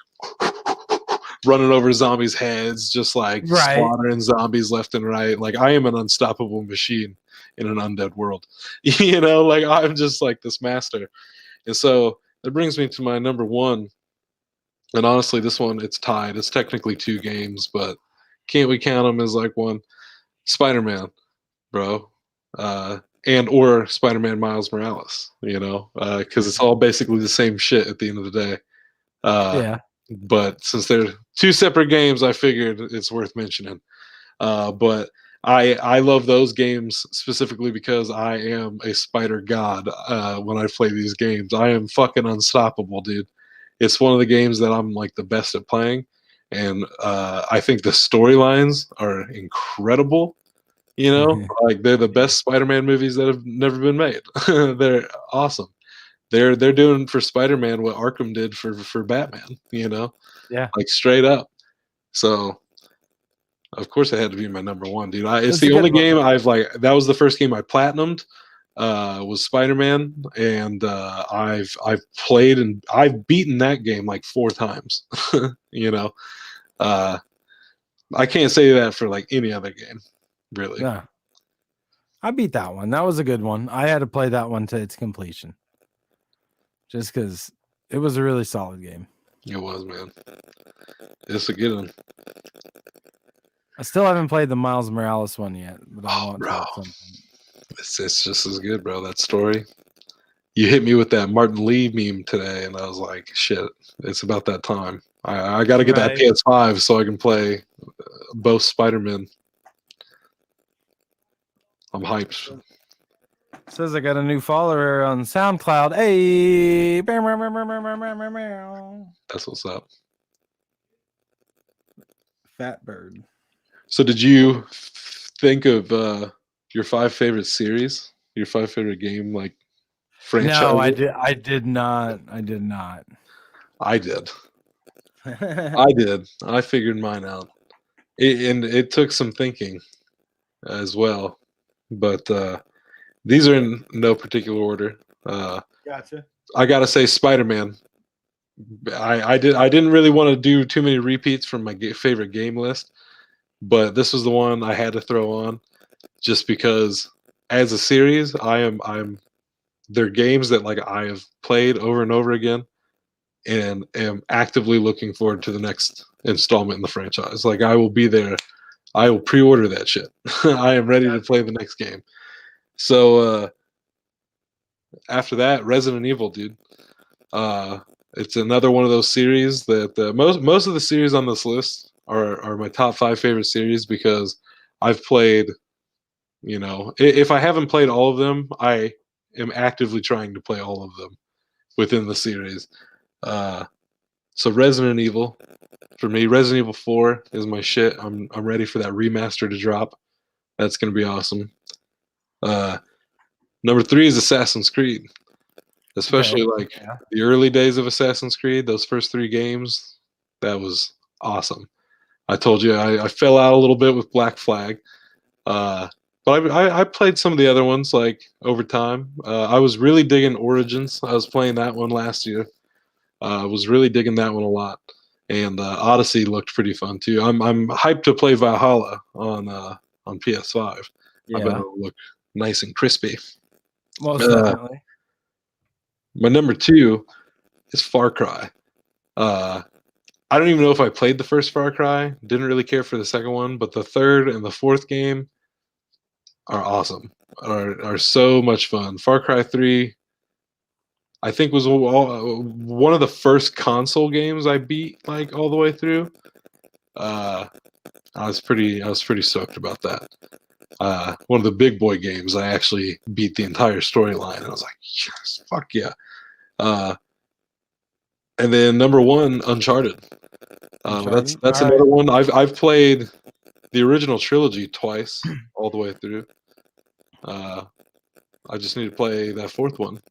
Speaker 2: running over zombies' heads, just like slaughtering zombies left and right. Like I am an unstoppable machine in an undead world. Like I'm just like this master. And so that brings me to my number one. And honestly, this one, it's tied. It's technically two games, but can't we count them as like one? Spider-Man, bro. And or Spider-Man Miles Morales, because it's all basically the same shit at the end of the day. But since they're two separate games, I figured it's worth mentioning. But I love those games specifically because I am a spider god when I play these games. I am fucking unstoppable, dude. It's one of the games that I'm like the best at playing. And I think the storylines are incredible. Like they're the best Spider-Man movies that have never been made. They're awesome. They're doing for Spider-Man what Arkham did for Batman. Like straight up. So of course it had to be my number one, dude. It's the only game I've like. That was the first game I platinumed. Was Spider-Man, and I've played and I've beaten that game like 4 times. I can't say that for like any other game, really.
Speaker 1: Yeah, I beat that one. That was a good one. I had to play that one to its completion, just because it was a really solid game.
Speaker 2: It was, man. It's a good one.
Speaker 1: I still haven't played the Miles Morales one yet, but I want to at some point.
Speaker 2: It's just as good, bro. That story. You hit me with that Martin Lee meme today, and I was like, shit, it's about that time. I got to get that PS5 so I can play both Spider-Men. I'm hyped.
Speaker 1: Says I got a new follower on SoundCloud. Hey,
Speaker 2: that's what's up.
Speaker 1: Fat Bird.
Speaker 2: So did you think of your 5 favorite series? Your 5 favorite game like franchise?
Speaker 1: No, I did not. I did not.
Speaker 2: I did. I did. I figured mine out. It took some thinking as well. But these are in no particular order.
Speaker 1: Gotcha.
Speaker 2: I gotta say Spider-Man. I didn't really want to do too many repeats from my favorite game list, but this was the one I had to throw on, just because as a series, they're games that like I have played over and over again, and am actively looking forward to the next installment in the franchise. Like I will be there. I will pre-order that shit. I am ready to play the next game. So after that, Resident Evil, dude. It's another one of those series that most of the series on this list are my top 5 favorite series, because I've played, if I haven't played all of them, I am actively trying to play all of them within the series. So Resident Evil, for me, Resident Evil 4 is my shit. I'm ready for that remaster to drop. That's gonna be awesome. Number 3 is Assassin's Creed. Especially the early days of Assassin's Creed, those first 3 games, that was awesome. I told you I fell out a little bit with Black Flag, but I played some of the other ones like over time. I was really digging Origins. I was playing that one last year. I was really digging that one a lot, and Odyssey looked pretty fun too. I'm hyped to play Valhalla on PS5. I bet
Speaker 1: Yeah,
Speaker 2: it'll look nice and crispy.
Speaker 1: most
Speaker 2: Uh,
Speaker 1: definitely.
Speaker 2: my number two is Far Cry. Uh, I don't even know if I played the first Far Cry. Didn't really care for the second one, but the third and the fourth game are awesome. Are so much fun. Far Cry 3, I think, was one of the first console games I beat like all the way through. Uh, I was pretty stoked about that. One of the big boy games, I actually beat the entire storyline, and I was like, yes, fuck yeah. Uh, and then number one, Uncharted. That's
Speaker 1: Uncharted.
Speaker 2: that's
Speaker 1: All right.
Speaker 2: another one. I've played the original trilogy twice, all the way through. Uh, I just need to play that fourth one.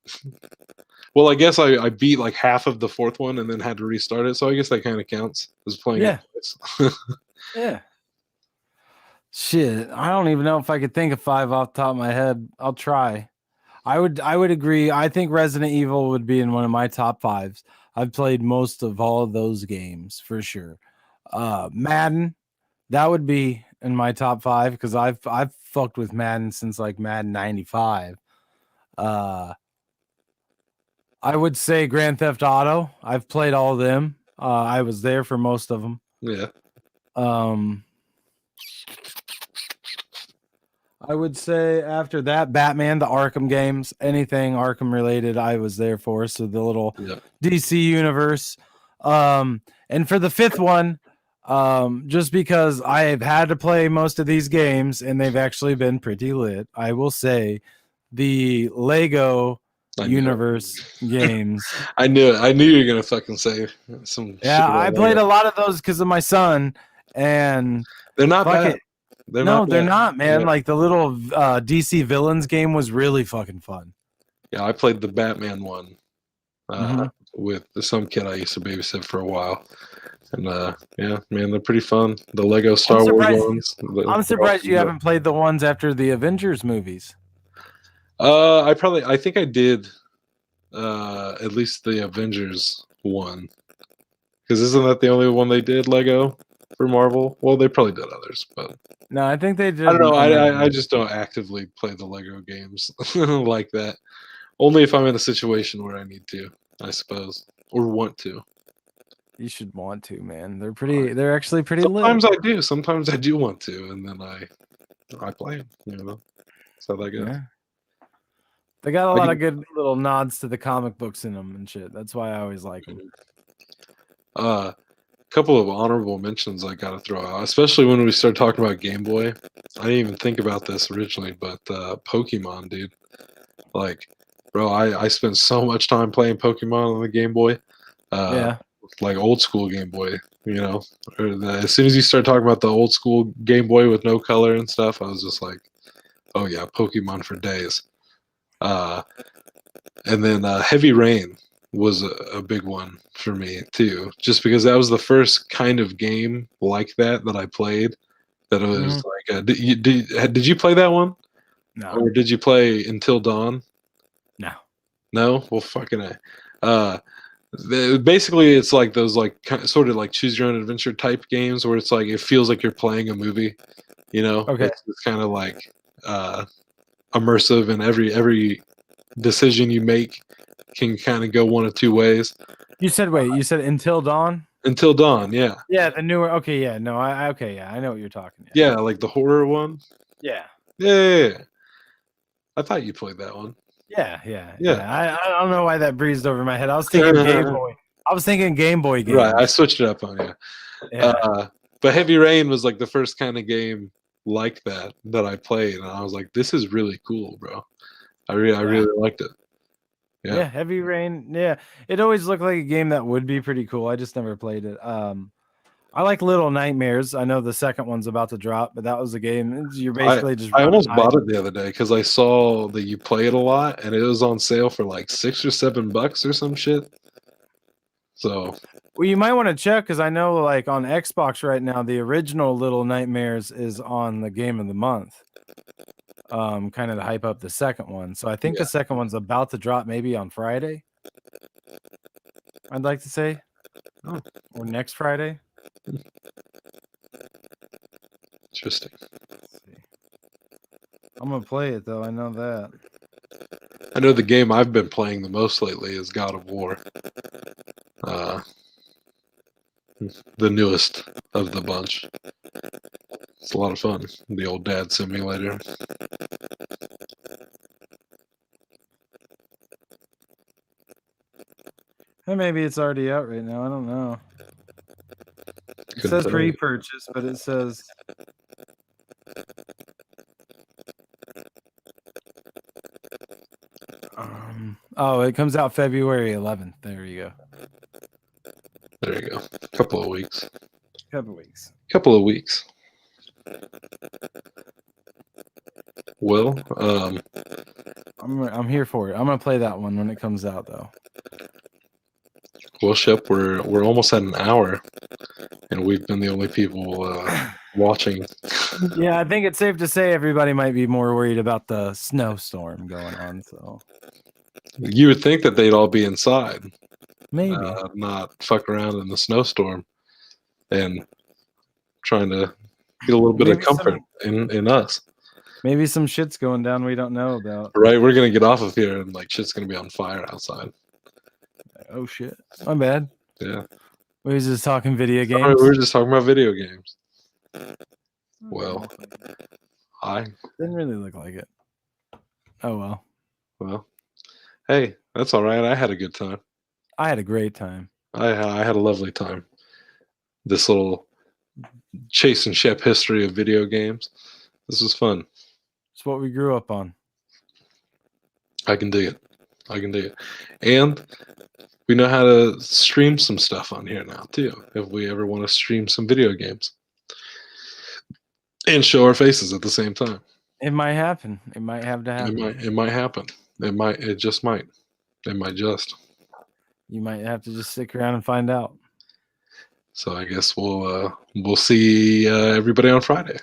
Speaker 2: Well, I guess I beat like half of the fourth one and then had to restart it, so I guess that kind of counts as playing it
Speaker 1: Yeah.
Speaker 2: twice.
Speaker 1: Yeah. Shit, I don't even know if I could think of 5 off the top of my head. I'll try. I would agree. I think Resident Evil would be in one of my top 5s. I've played most of all of those games for sure. Madden, that would be in my top 5 because I've fucked with Madden since like Madden 95. Uh I would say Grand Theft Auto. I've played all of them. I was there for most of them.
Speaker 2: Yeah,
Speaker 1: Um I would say after that, Batman, the Arkham games, anything Arkham related, I was there for. So the little
Speaker 2: yeah.
Speaker 1: DC universe. And for the fifth one, just because I have had to play most of these games and they've actually been pretty lit, I will say the Lego
Speaker 2: I knew
Speaker 1: universe games.
Speaker 2: I knew it. I knew you were gonna fucking say some shit
Speaker 1: Yeah, I
Speaker 2: about
Speaker 1: played
Speaker 2: Lego.
Speaker 1: a lot of those because of my son. And
Speaker 2: They're not
Speaker 1: fuck
Speaker 2: bad.
Speaker 1: it.
Speaker 2: They're
Speaker 1: No,
Speaker 2: not
Speaker 1: they're
Speaker 2: bad.
Speaker 1: not, man.
Speaker 2: Yeah.
Speaker 1: Like the little DC villains game was really fucking fun.
Speaker 2: Yeah, I played the Batman one
Speaker 1: Mm-hmm.
Speaker 2: with some kid I used to babysit for a while, and yeah, man, they're pretty fun. The Lego
Speaker 1: I'm
Speaker 2: Star Wars
Speaker 1: surprised.
Speaker 2: ones.
Speaker 1: I'm
Speaker 2: They're all
Speaker 1: surprised
Speaker 2: pretty
Speaker 1: you
Speaker 2: dope.
Speaker 1: haven't played the ones after the Avengers movies.
Speaker 2: I think I did at least the Avengers one, because isn't that the only one they did Lego for Marvel? Well, they probably did others, but
Speaker 1: No, I think they
Speaker 2: I
Speaker 1: did
Speaker 2: don't know.
Speaker 1: another
Speaker 2: I
Speaker 1: one.
Speaker 2: just don't actively play the Lego games like that. Only if I'm in a situation where I need to, I suppose, or want to.
Speaker 1: You should want to, man. They're pretty. They're actually pretty lit.
Speaker 2: Sometimes I do. Sometimes I do want to, and then I play them. That's how that goes.
Speaker 1: Yeah, they got a
Speaker 2: Like,
Speaker 1: lot of good little nods to the comic books in them and shit. That's why I always like them.
Speaker 2: a couple of honorable mentions I got to throw out, especially when we start talking about Game Boy. I didn't even think about this originally, but Pokemon, dude. Like, bro, I spent so much time playing Pokemon on the Game Boy. Uh,
Speaker 1: Yeah,
Speaker 2: like old school Game Boy, as soon as you start talking about the old school Game Boy with no color and stuff, I was just like, oh yeah, Pokemon for days. Uh, and then Heavy Rain was a big one for me too, just because that was the first kind of game like that I played. That it was like, did you play that one,
Speaker 1: no,
Speaker 2: or did you play Until Dawn?
Speaker 1: no.
Speaker 2: No, well, fucking a. Basically, it's like those like sort of like choose your own adventure type games where it's like it feels like you're playing a movie.
Speaker 1: Okay,
Speaker 2: It's kind of like immersive, and every decision you make can kind of go one of two ways.
Speaker 1: you said wait. You said Until Dawn.
Speaker 2: Until Dawn, yeah,
Speaker 1: Yeah, the newer. Okay, yeah, no, okay, yeah, I know what you're talking.
Speaker 2: yeah, like the horror one.
Speaker 1: Yeah,
Speaker 2: Yeah. I thought you played that one.
Speaker 1: yeah. I don't know why that breezed over my head. I was thinking Game Boy. I was thinking Game Boy
Speaker 2: Right, I
Speaker 1: games.
Speaker 2: switched it up on you.
Speaker 1: Yeah,
Speaker 2: But Heavy Rain was like the first kind of game like that I played, and I was like, "This is really cool, bro." I
Speaker 1: yeah.
Speaker 2: really liked it. Yeah,
Speaker 1: Yeah, Heavy Rain. Yeah, it always looked like a game that would be pretty cool. I just never played it. I like Little Nightmares. I know the second one's about to drop, but that was a game. You're
Speaker 2: I
Speaker 1: basically just
Speaker 2: I
Speaker 1: running.
Speaker 2: almost bought it the other day because I saw that you play it a lot, and it was on sale for like $6 or $7 or some shit. So,
Speaker 1: well, you might want to check because I know, like on Xbox right now, the original Little Nightmares is on the Game of the Month. Kind of to hype up the second one. So I think the second one's about to drop maybe on Friday. I'd like to say, or next Friday.
Speaker 2: Interesting.
Speaker 1: I'm gonna play it though. I know that.
Speaker 2: I know the game I've been playing the most lately is God of War. The newest of the bunch. It's a lot of fun. The old dad simulator.
Speaker 1: And maybe it's already out right now. I don't know. It
Speaker 2: Couldn't
Speaker 1: says
Speaker 2: tell you.
Speaker 1: pre-purchase, but it says oh, it comes out February 11th. There you go.
Speaker 2: There you go. A couple of weeks.
Speaker 1: Couple weeks.
Speaker 2: Couple of weeks. Well,
Speaker 1: I'm here for it. I'm gonna play that one when it comes out though.
Speaker 2: well, Shep, we're almost at an hour, and we've been the only people watching.
Speaker 1: Yeah, I think it's safe to say everybody might be more worried about the snowstorm going on. So
Speaker 2: You would think that they'd all be inside,
Speaker 1: maybe
Speaker 2: not fuck around in the snowstorm, and trying to get a little bit of comfort in us.
Speaker 1: Maybe some shit's going down we don't know about.
Speaker 2: Right, we're gonna get off of here, and like shit's gonna be on fire outside.
Speaker 1: Oh shit, my bad.
Speaker 2: Yeah,
Speaker 1: We was just talking video games.
Speaker 2: Sorry, we were just talking about video games. Well, I
Speaker 1: didn't really look like it. Oh well.
Speaker 2: Well, hey, that's all right. I had a good time.
Speaker 1: I had a great time.
Speaker 2: I had a lovely time. This little Chase and Shep history of video games. This was fun.
Speaker 1: It's what we grew up on.
Speaker 2: I can dig it. I can dig it. And we know how to stream some stuff on here now too. If we ever want to stream some video games and show our faces at the same time.
Speaker 1: It might happen. It might have to happen.
Speaker 2: It might happen. It just might. It might just.
Speaker 1: You might have to just stick around and find out.
Speaker 2: So I guess we'll see everybody on Friday.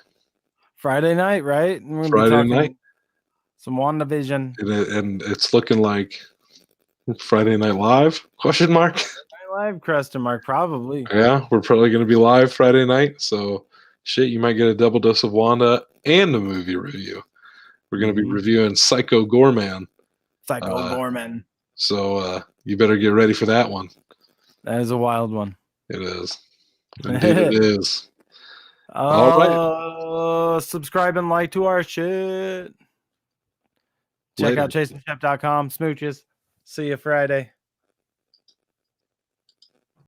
Speaker 1: Friday night, right? We're
Speaker 2: Friday night.
Speaker 1: Some WandaVision.
Speaker 2: And it's looking like Friday Night Live? Question mark.
Speaker 1: Live question mark, probably.
Speaker 2: Yeah, we're probably going to be live Friday night. So shit, you might get a double dose of Wanda and a movie review. We're going to be reviewing Psycho Gorman.
Speaker 1: Psycho Gorman.
Speaker 2: So you better get ready for that one.
Speaker 1: That is a wild one.
Speaker 2: It is. Indeed it is. All right.
Speaker 1: Subscribe and like to our shit. Check out chaseandshep.com. Smooches. See you Friday.